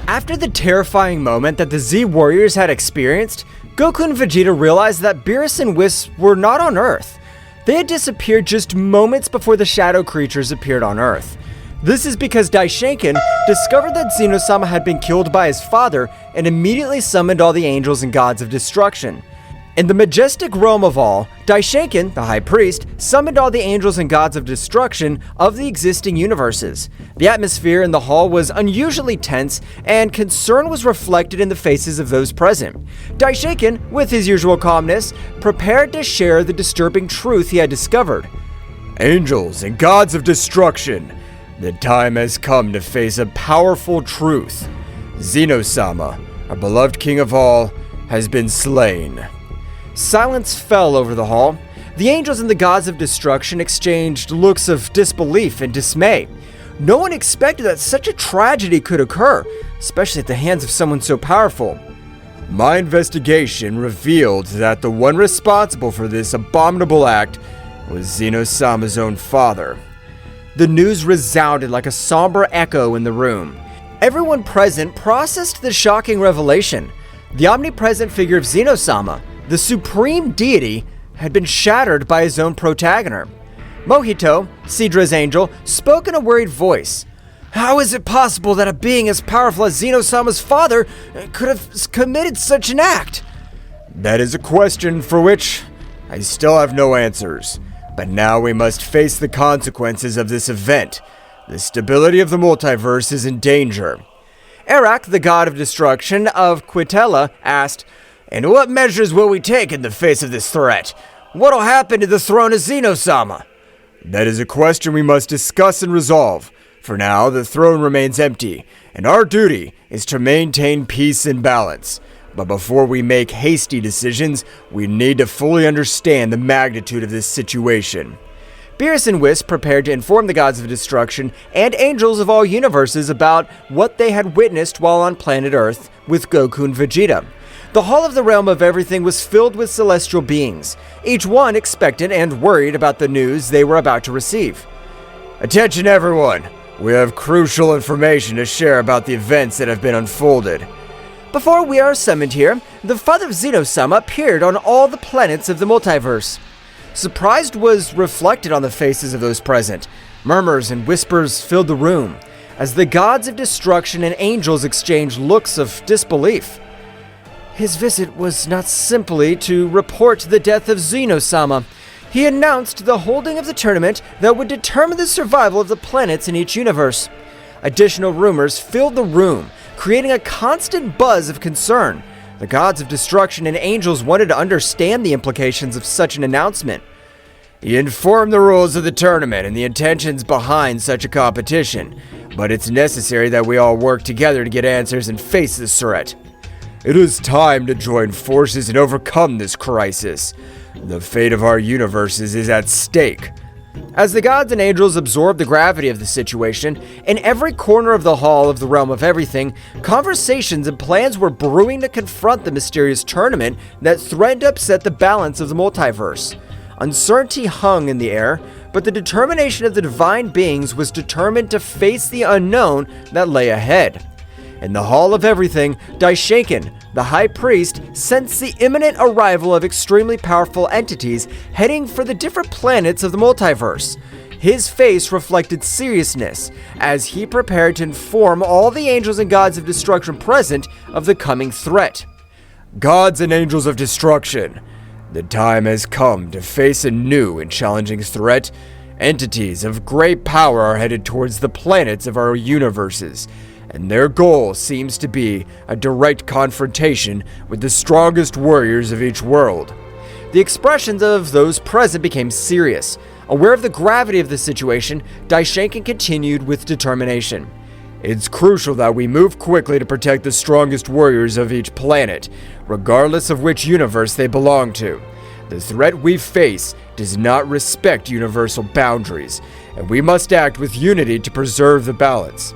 After the terrifying moment that the Z warriors had experienced, Goku and Vegeta realized that Beerus and Whis were not on Earth. They had disappeared just moments before the shadow creatures appeared on Earth. This is because Daishinkan discovered that Zeno-sama had been killed by his father and immediately summoned all the angels and gods of destruction. In the majestic realm of all, Daishinkan, the High Priest, summoned all the angels and gods of destruction of the existing universes. The atmosphere in the hall was unusually tense, and concern was reflected in the faces of those present. Daishinkan, with his usual calmness, prepared to share the disturbing truth he had discovered. Angels and gods of destruction, the time has come to face a powerful truth. Zeno-sama, our beloved king of all, has been slain. Silence fell over the hall. The angels and the gods of destruction exchanged looks of disbelief and dismay. No one expected that such a tragedy could occur, especially at the hands of someone so powerful. My investigation revealed that the one responsible for this abominable act was Zeno-sama's own father. The news resounded like a somber echo in the room. Everyone present processed the shocking revelation. The omnipresent figure of Zeno-sama, the supreme deity, had been shattered by his own protagonist. Mohito, Sidra's angel, spoke in a worried voice. How is it possible that a being as powerful as Zeno-sama's father could have committed such an act? That is a question for which I still have no answers. But now we must face the consequences of this event. The stability of the multiverse is in danger. Arak, the god of destruction of Quitella, asked, And what measures will we take in the face of this threat? What'll happen to the throne of Zeno-sama? That is a question we must discuss and resolve. For now, the throne remains empty, and our duty is to maintain peace and balance. But before we make hasty decisions, we need to fully understand the magnitude of this situation. Beerus and Whis prepared to inform the gods of destruction and angels of all universes about what they had witnessed while on planet Earth with Goku and Vegeta. The Hall of the Realm of Everything was filled with celestial beings, each one expectant and worried about the news they were about to receive. Attention everyone! We have crucial information to share about the events that have been unfolded. Before we are summoned here, the father of Zeno-sama appeared on all the planets of the multiverse. Surprise was reflected on the faces of those present. Murmurs and whispers filled the room, as the gods of destruction and angels exchanged looks of disbelief. His visit was not simply to report the death of Zeno-sama. He announced the holding of the tournament that would determine the survival of the planets in each universe. Additional rumors filled the room, creating a constant buzz of concern. The gods of destruction and angels wanted to understand the implications of such an announcement. He informed the rules of the tournament and the intentions behind such a competition, but it's necessary that we all work together to get answers and face this threat. It is time to join forces and overcome this crisis. The fate of our universes is at stake. As the gods and angels absorbed the gravity of the situation, in every corner of the Hall of the Realm of Everything, conversations and plans were brewing to confront the mysterious tournament that threatened to upset the balance of the multiverse. Uncertainty hung in the air, but the determination of the divine beings was determined to face the unknown that lay ahead. In the Hall of Everything, Daishinkan, the High Priest, sensed the imminent arrival of extremely powerful entities heading for the different planets of the multiverse. His face reflected seriousness as he prepared to inform all the angels and gods of destruction present of the coming threat. Gods and angels of destruction, the time has come to face a new and challenging threat. Entities of great power are headed towards the planets of our universes, and their goal seems to be a direct confrontation with the strongest warriors of each world. The expressions of those present became serious. Aware of the gravity of the situation, Daishinkan continued with determination. It's crucial that we move quickly to protect the strongest warriors of each planet, regardless of which universe they belong to. The threat we face does not respect universal boundaries, and we must act with unity to preserve the balance.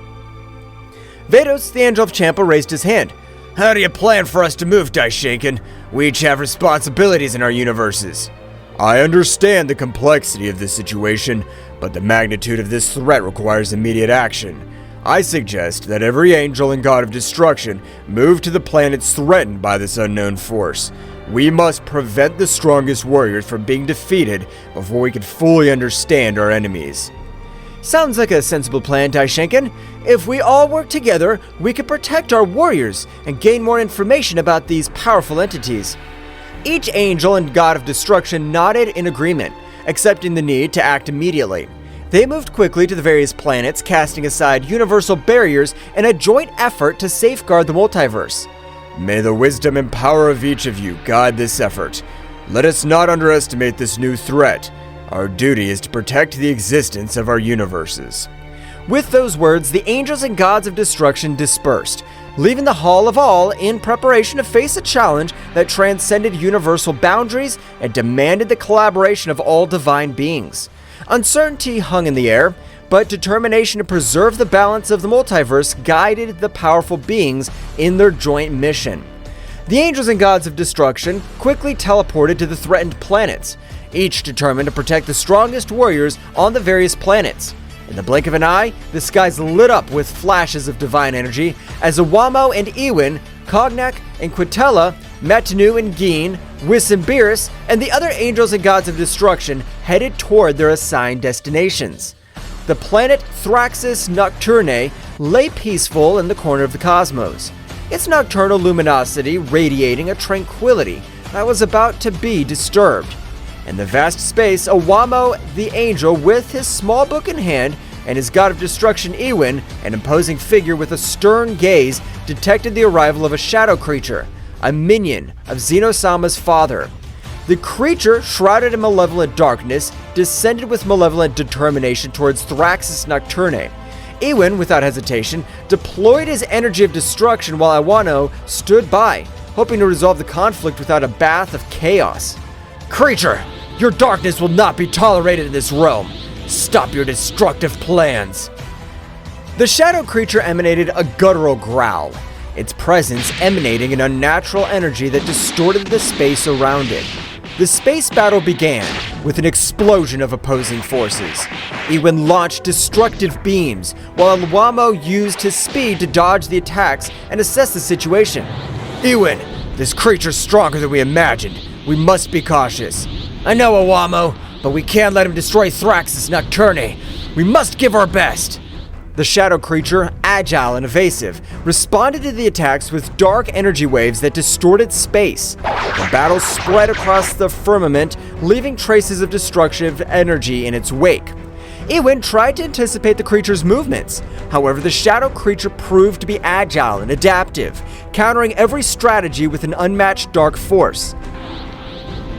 Vados, the Angel of Champa, raised his hand. How do you plan for us to move, Daishinkan? We each have responsibilities in our universes. I understand the complexity of this situation, but the magnitude of this threat requires immediate action. I suggest that every angel and god of destruction move to the planets threatened by this unknown force. We must prevent the strongest warriors from being defeated before we can fully understand our enemies. Sounds like a sensible plan, Daishinkan. If we all work together, we can protect our warriors and gain more information about these powerful entities. Each angel and god of destruction nodded in agreement, accepting the need to act immediately. They moved quickly to the various planets, casting aside universal barriers in a joint effort to safeguard the multiverse. May the wisdom and power of each of you guide this effort. Let us not underestimate this new threat. Our duty is to protect the existence of our universes. With those words, the angels and gods of destruction dispersed, leaving the Hall of All in preparation to face a challenge that transcended universal boundaries and demanded the collaboration of all divine beings. Uncertainty hung in the air, but determination to preserve the balance of the multiverse guided the powerful beings in their joint mission. The angels and gods of destruction quickly teleported to the threatened planets, each determined to protect the strongest warriors on the various planets. In the blink of an eye, the skies lit up with flashes of divine energy as Iwamo and Ewan, Cognac and Quintella, Matanu and Geen, Whis and Beerus, and the other angels and gods of destruction headed toward their assigned destinations. The planet Thraxis Nocturn lay peaceful in the corner of the cosmos, its nocturnal luminosity radiating a tranquility that was about to be disturbed. In the vast space, Iwamo the angel, with his small book in hand, and his god of destruction Ewan, an imposing figure with a stern gaze, detected the arrival of a shadow creature, a minion of Zeno-sama's father. The creature, shrouded in malevolent darkness, descended with malevolent determination towards Thraxis Nocturn. Ewan, without hesitation, deployed his energy of destruction while Iwano stood by, hoping to resolve the conflict without a bath of chaos. Creature, your darkness will not be tolerated in this realm. Stop your destructive plans. The shadow creature emanated a guttural growl, its presence emanating an unnatural energy that distorted the space around it. The space battle began with an explosion of opposing forces. Ewan launched destructive beams, while Iwamo used his speed to dodge the attacks and assess the situation. Ewan, this creature's stronger than we imagined. We must be cautious. I know, Iwamo, but we can't let him destroy Thraxis Nocturn. We must give our best. The shadow creature, agile and evasive, responded to the attacks with dark energy waves that distorted space. The battle spread across the firmament, leaving traces of destructive energy in its wake. Ewan tried to anticipate the creature's movements. However, the shadow creature proved to be agile and adaptive, countering every strategy with an unmatched dark force.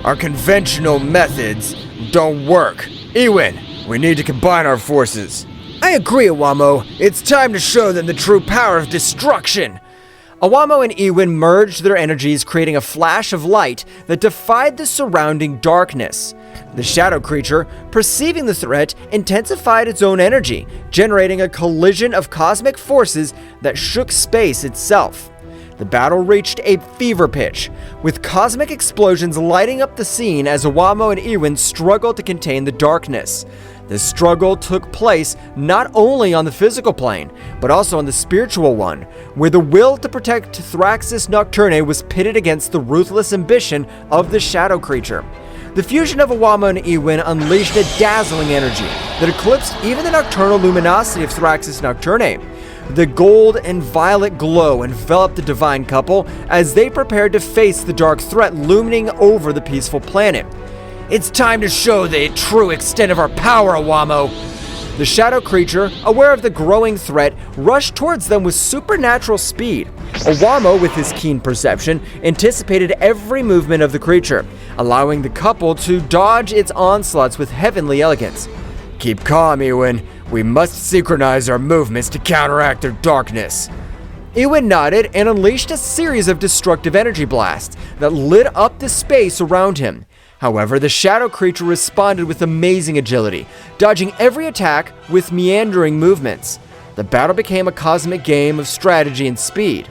Our conventional methods don't work. Ewan, we need to combine our forces. I agree, Iwamo. It's time to show them the true power of destruction. Iwamo and Ewan merged their energies, creating a flash of light that defied the surrounding darkness. The shadow creature, perceiving the threat, intensified its own energy, generating a collision of cosmic forces that shook space itself. The battle reached a fever pitch, with cosmic explosions lighting up the scene as Iwamo and Ewan struggled to contain the darkness. This struggle took place not only on the physical plane, but also on the spiritual one, where the will to protect Thraxis Nocturn was pitted against the ruthless ambition of the shadow creature. The fusion of Iwamo and Ewan unleashed a dazzling energy that eclipsed even the nocturnal luminosity of Thraxis Nocturn. The gold and violet glow enveloped the divine couple as they prepared to face the dark threat looming over the peaceful planet. It's time to show the true extent of our power, Iwamo. The shadow creature, aware of the growing threat, rushed towards them with supernatural speed. Iwamo, with his keen perception, anticipated every movement of the creature, allowing the couple to dodge its onslaughts with heavenly elegance. Keep calm, Ewan. We must synchronize our movements to counteract their darkness. Ewan nodded and unleashed a series of destructive energy blasts that lit up the space around him. However, the shadow creature responded with amazing agility, dodging every attack with meandering movements. The battle became a cosmic game of strategy and speed.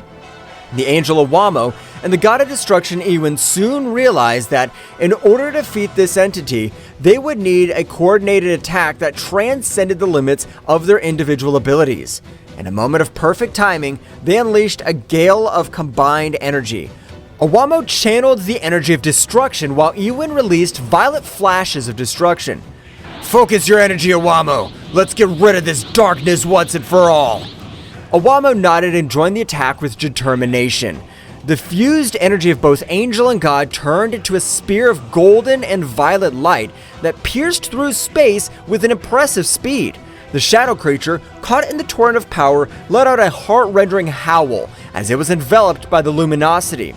The angel Iwamo and the god of destruction Ewan soon realized that in order to defeat this entity, they would need a coordinated attack that transcended the limits of their individual abilities. In a moment of perfect timing, they unleashed a gale of combined energy. Iwamo channeled the energy of destruction while Ewan released violet flashes of destruction. Focus your energy, Iwamo. Let's get rid of this darkness once and for all. Iwamo nodded and joined the attack with determination. The fused energy of both Angel and God turned into a spear of golden and violet light that pierced through space with an impressive speed. The shadow creature, caught in the torrent of power, let out a heart-rending howl as it was enveloped by the luminosity.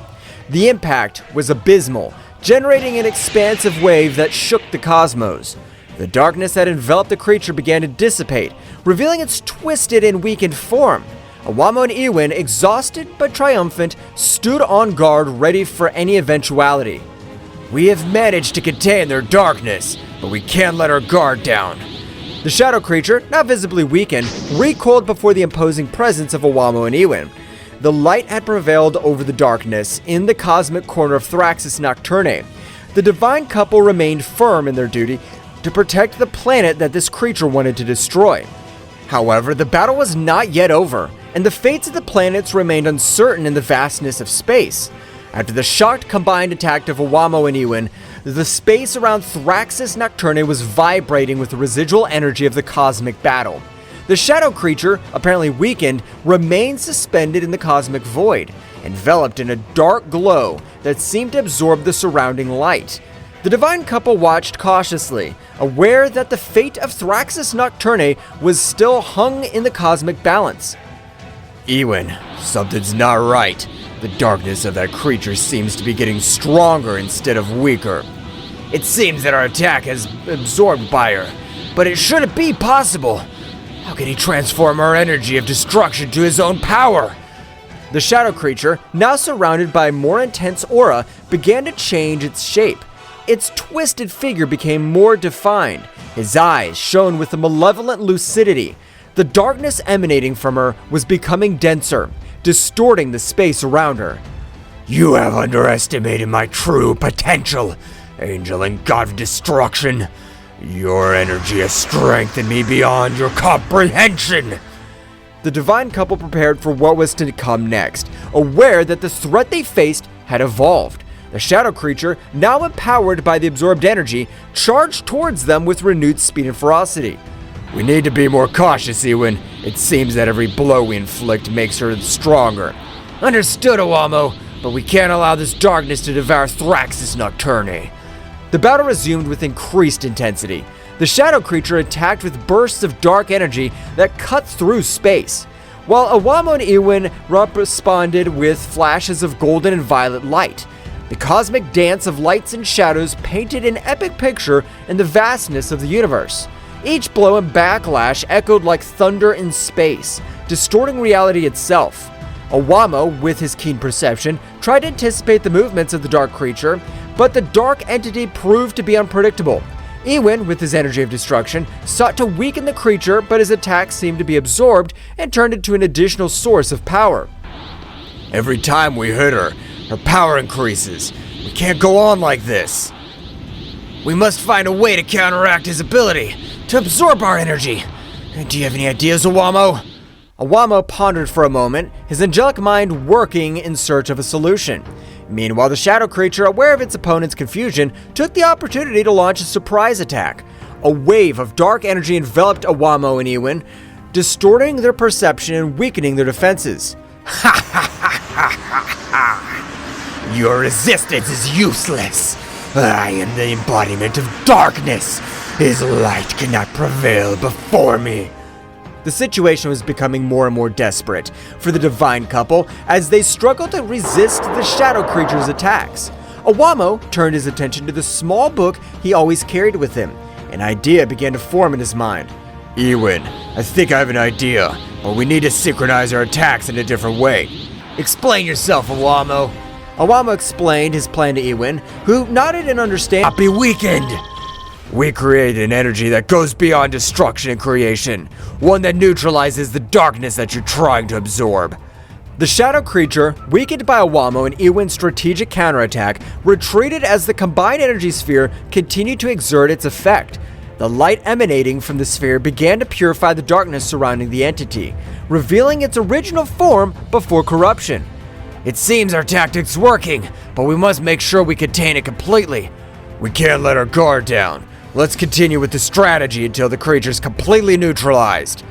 The impact was abysmal, generating an expansive wave that shook the cosmos. The darkness that enveloped the creature began to dissipate, revealing its twisted and weakened form. Iwamo and Ewan, exhausted but triumphant, stood on guard ready for any eventuality. We have managed to contain their darkness, but we can't let our guard down. The shadow creature, now visibly weakened, recoiled before the imposing presence of Iwamo and Ewan. The light had prevailed over the darkness in the cosmic corner of Thraxis Nocturn. The divine couple remained firm in their duty to protect the planet that this creature wanted to destroy. However, the battle was not yet over, and the fates of the planets remained uncertain in the vastness of space. After the shocked combined attack of Iwamo and Ewan, the space around Thraxis Nocturn was vibrating with the residual energy of the cosmic battle. The shadow creature, apparently weakened, remained suspended in the cosmic void, enveloped in a dark glow that seemed to absorb the surrounding light. The divine couple watched cautiously, aware that the fate of Thraxis Nocturn was still hung in the cosmic balance. Ewan, something's not right. The darkness of that creature seems to be getting stronger instead of weaker. It seems that our attack has absorbed by her, but it shouldn't be possible. How can he transform our energy of destruction to his own power? The shadow creature, now surrounded by a more intense aura, began to change its shape. Its twisted figure became more defined. His eyes shone with a malevolent lucidity. The darkness emanating from her was becoming denser, distorting the space around her. You have underestimated my true potential, Angel and God of Destruction. Your energy has strengthened me beyond your comprehension. The divine couple prepared for what was to come next, aware that the threat they faced had evolved. The shadow creature, now empowered by the absorbed energy, charged towards them with renewed speed and ferocity. We need to be more cautious, Ewan. It seems that every blow we inflict makes her stronger. Understood, Iwamo, but we can't allow this darkness to devour Thraxis Nocturn. The battle resumed with increased intensity. The shadow creature attacked with bursts of dark energy that cut through space, while Iwamo and Ewan responded with flashes of golden and violet light. The cosmic dance of lights and shadows painted an epic picture in the vastness of the universe. Each blow and backlash echoed like thunder in space, distorting reality itself. Iwamo, with his keen perception, tried to anticipate the movements of the dark creature, but the dark entity proved to be unpredictable. Ewan, with his energy of destruction, sought to weaken the creature, but his attacks seemed to be absorbed and turned into an additional source of power. Every time we hit her, her power increases. We can't go on like this. We must find a way to counteract his ability to absorb our energy. Do you have any ideas, Iwamo? Iwamo pondered for a moment, his angelic mind working in search of a solution. Meanwhile, the shadow creature, aware of its opponent's confusion, took the opportunity to launch a surprise attack. A wave of dark energy enveloped Iwamo and Ewan, distorting their perception and weakening their defenses. Ha ha ha ha ha ha! Your resistance is useless. I am the embodiment of darkness. His light cannot prevail before me. The situation was becoming more and more desperate for the divine couple as they struggled to resist the shadow creature's attacks. Iwamo turned his attention to the small book he always carried with him. An idea began to form in his mind. Ewan, I think I have an idea, but we need to synchronize our attacks in a different way. Explain yourself, Iwamo. Iwamo explained his plan to Ewan, who nodded in understanding. Not be weakened! We create an energy that goes beyond destruction and creation, one that neutralizes the darkness that you're trying to absorb. The shadow creature, weakened by Iwamo and Ewan's strategic counterattack, retreated as the combined energy sphere continued to exert its effect. The light emanating from the sphere began to purify the darkness surrounding the entity, revealing its original form before corruption. It seems our tactic's working, but we must make sure we contain it completely. We can't let our guard down. Let's continue with the strategy until the creature's completely neutralized.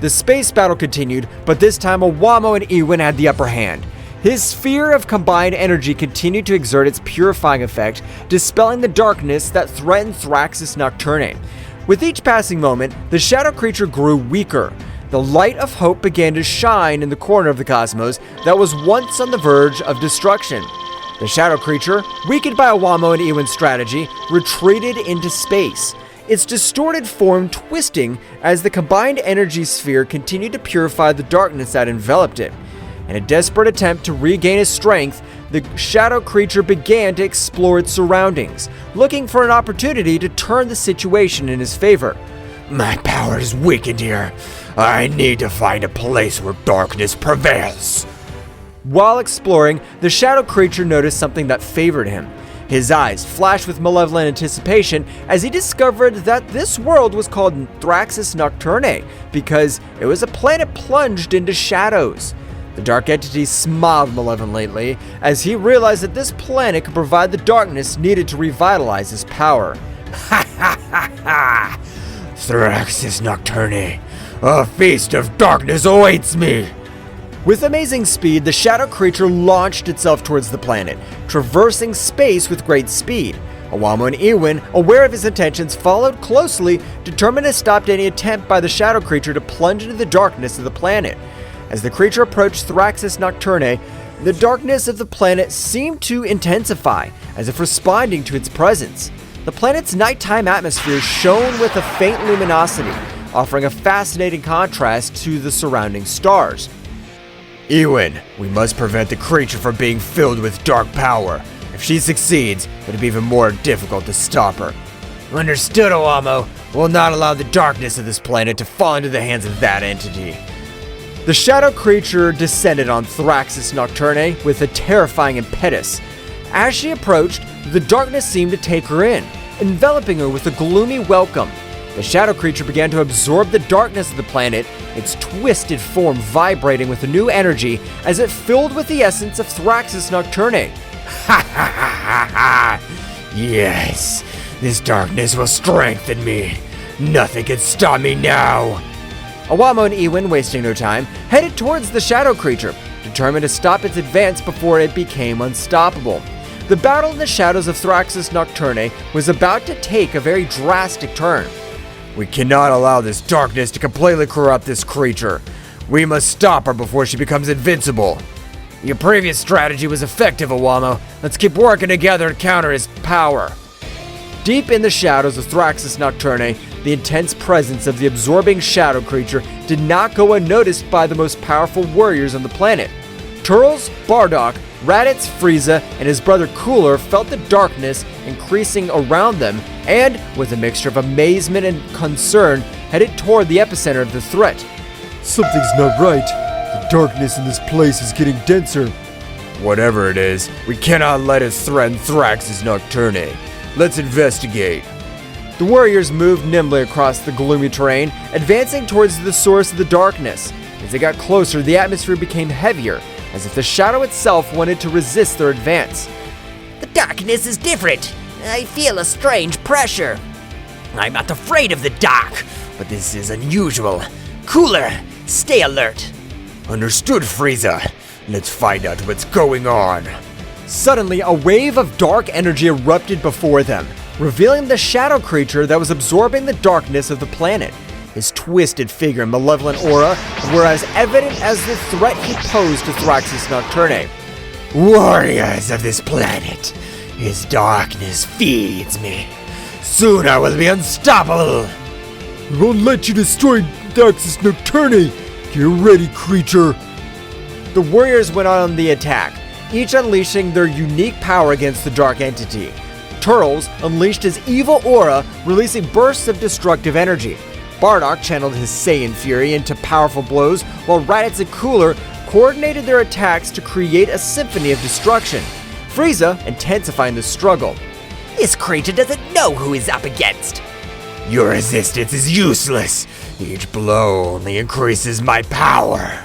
The space battle continued, but this time Iwamo and Ewan had the upper hand. His sphere of combined energy continued to exert its purifying effect, dispelling the darkness that threatened Thraxis Nocturne. With each passing moment, the shadow creature grew weaker. The light of hope began to shine in the corner of the cosmos that was once on the verge of destruction. The shadow creature, weakened by Awamo and Ewan's strategy, retreated into space, its distorted form twisting as the combined energy sphere continued to purify the darkness that enveloped it. In a desperate attempt to regain his strength, the shadow creature began to explore its surroundings, looking for an opportunity to turn the situation in his favor. My power is weakened here. I need to find a place where darkness prevails. While exploring, the shadow creature noticed something that favored him. His eyes flashed with malevolent anticipation as he discovered that this world was called Thraxis Nocturne because it was a planet plunged into shadows. The dark entity smiled malevolently as he realized that this planet could provide the darkness needed to revitalize his power. Ha ha ha ha! Thraxis Nocturne, a feast of darkness awaits me! With amazing speed, the shadow creature launched itself towards the planet, traversing space with great speed. Awamo and Ewan, aware of his intentions, followed closely, determined to stop any attempt by the shadow creature to plunge into the darkness of the planet. As the creature approached Thraxis Nocturne, the darkness of the planet seemed to intensify, as if responding to its presence. The planet's nighttime atmosphere shone with a faint luminosity, offering a fascinating contrast to the surrounding stars. Ewan, we must prevent the creature from being filled with dark power. If she succeeds, it'll be even more difficult to stop her. Understood, Awamo. We'll not allow the darkness of this planet to fall into the hands of that entity. The shadow creature descended on Thraxis Nocturne with a terrifying impetus. As she approached, the darkness seemed to take her in, enveloping her with a gloomy welcome. The shadow creature began to absorb the darkness of the planet, its twisted form vibrating with a new energy as it filled with the essence of Thraxis Nocturne. Ha ha ha ha ha! Yes, this darkness will strengthen me. Nothing can stop me now. Awamo and Ewan, wasting no time, headed towards the shadow creature, determined to stop its advance before it became unstoppable. The battle in the shadows of Thraxis Nocturne was about to take a very drastic turn. We cannot allow this darkness to completely corrupt this creature. We must stop her before she becomes invincible. Your previous strategy was effective, Awamo. Let's keep working together to counter his power. Deep in the shadows of Thraxis Nocturne, the intense presence of the absorbing shadow creature did not go unnoticed by the most powerful warriors on the planet. Turles, Bardock, Raditz, Frieza, and his brother Cooler felt the darkness increasing around them and, with a mixture of amazement and concern, headed toward the epicenter of the threat. Something's not right. The darkness in this place is getting denser. Whatever it is, we cannot let it threaten Thraxis Nocturne. Let's investigate. The warriors moved nimbly across the gloomy terrain, advancing towards the source of the darkness. As they got closer, the atmosphere became heavier, as if the shadow itself wanted to resist their advance. The darkness is different. I feel a strange pressure. I'm not afraid of the dark, but this is unusual. Cooler, stay alert. Understood, Frieza. Let's find out what's going on. Suddenly, a wave of dark energy erupted before them, revealing the shadow creature that was absorbing the darkness of the planet. His twisted figure and malevolent aura were as evident as the threat he posed to Thraxis Nocturne. Warriors of this planet, his darkness feeds me. Soon I will be unstoppable. We won't let you destroy Thraxis Nocturne. Get ready, creature. The warriors went on the attack, each unleashing their unique power against the dark entity. Turles unleashed his evil aura, releasing bursts of destructive energy. Bardock channeled his Saiyan fury into powerful blows, while Raditz and Cooler coordinated their attacks to create a symphony of destruction. Frieza intensifying the struggle. This creature doesn't know who he's up against. Your resistance is useless. Each blow only increases my power.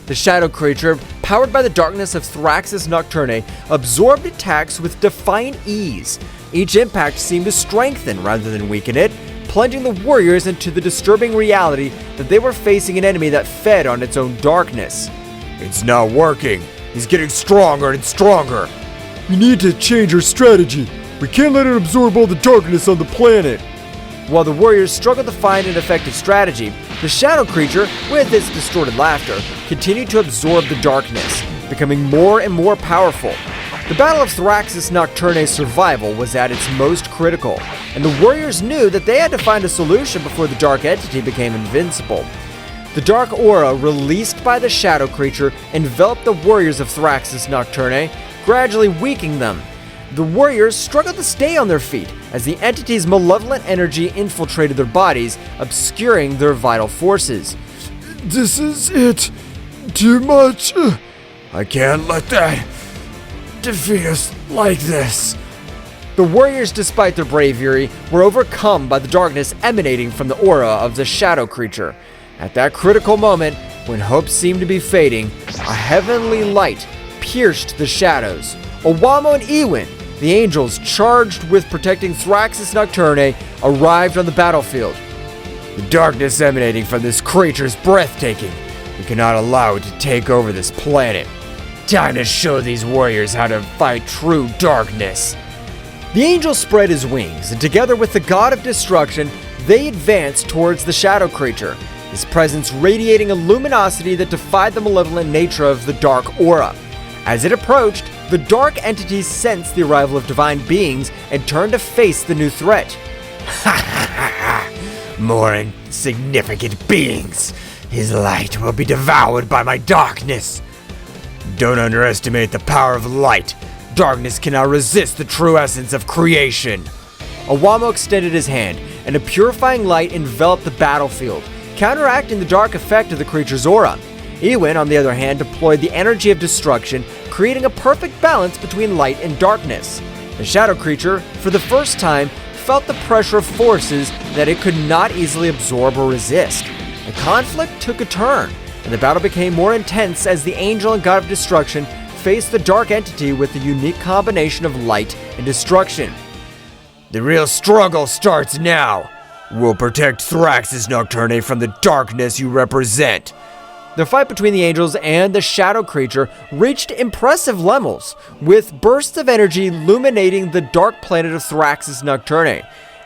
The shadow creature, powered by the darkness of Thraxis Nocturne, absorbed attacks with defiant ease. Each impact seemed to strengthen rather than weaken it, plunging the warriors into the disturbing reality that they were facing an enemy that fed on its own darkness. It's not working. He's getting stronger and stronger. We need to change our strategy. We can't let it absorb all the darkness on the planet. While the warriors struggled to find an effective strategy, the shadow creature, with its distorted laughter, continued to absorb the darkness, becoming more and more powerful. The Battle of Thraxis Nocturne's survival was at its most critical, and the warriors knew that they had to find a solution before the dark entity became invincible. The dark aura released by the shadow creature enveloped the warriors of Thraxis Nocturne, gradually weakening them. The warriors struggled to stay on their feet as the entity's malevolent energy infiltrated their bodies, obscuring their vital forces. This is it. Too much. I can't let that defeat us like this. The warriors, despite their bravery, were overcome by the darkness emanating from the aura of the shadow creature. At that critical moment, when hope seemed to be fading, a heavenly light pierced the shadows. Owamo and Ewan, the angels charged with protecting Thraxis Nocturne, arrived on the battlefield. The darkness emanating from this creature is breathtaking. We cannot allow it to take over this planet. Time to show these warriors how to fight true darkness. The angel spread his wings, and together with the god of destruction, they advanced towards the shadow creature, his presence radiating a luminosity that defied the malevolent nature of the dark aura. As it approached, the dark entities sensed the arrival of divine beings and turned to face the new threat. Ha ha ha ha! More insignificant beings. His light will be devoured by my darkness. Don't underestimate the power of light. Darkness cannot resist the true essence of creation. Owamo extended his hand, and a purifying light enveloped the battlefield, counteracting the dark effect of the creature's aura. Ewan, on the other hand, deployed the energy of destruction, creating a perfect balance between light and darkness. The shadow creature, for the first time, felt the pressure of forces that it could not easily absorb or resist. The conflict took a turn, and the battle became more intense as the angel and god of destruction faced the dark entity with the unique combination of light and destruction. The real struggle starts now. We'll protect Thraxis Nocturne from the darkness you represent. The fight between the angels and the shadow creature reached impressive levels, with bursts of energy illuminating the dark planet of Thraxis Nocturne.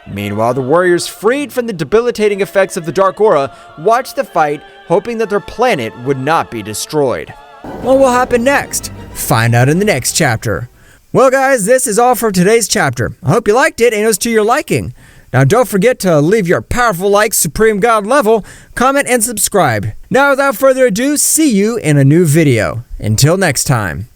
Meanwhile, the warriors, freed from the debilitating effects of the dark aura, watched the fight, hoping that their planet would not be destroyed. What will happen next? Find out in the next chapter. Well guys, this is all for today's chapter. I hope you liked it and it was to your liking. Now don't forget to leave your powerful like Supreme God level, comment and subscribe. Now without further ado, see you in a new video. Until next time.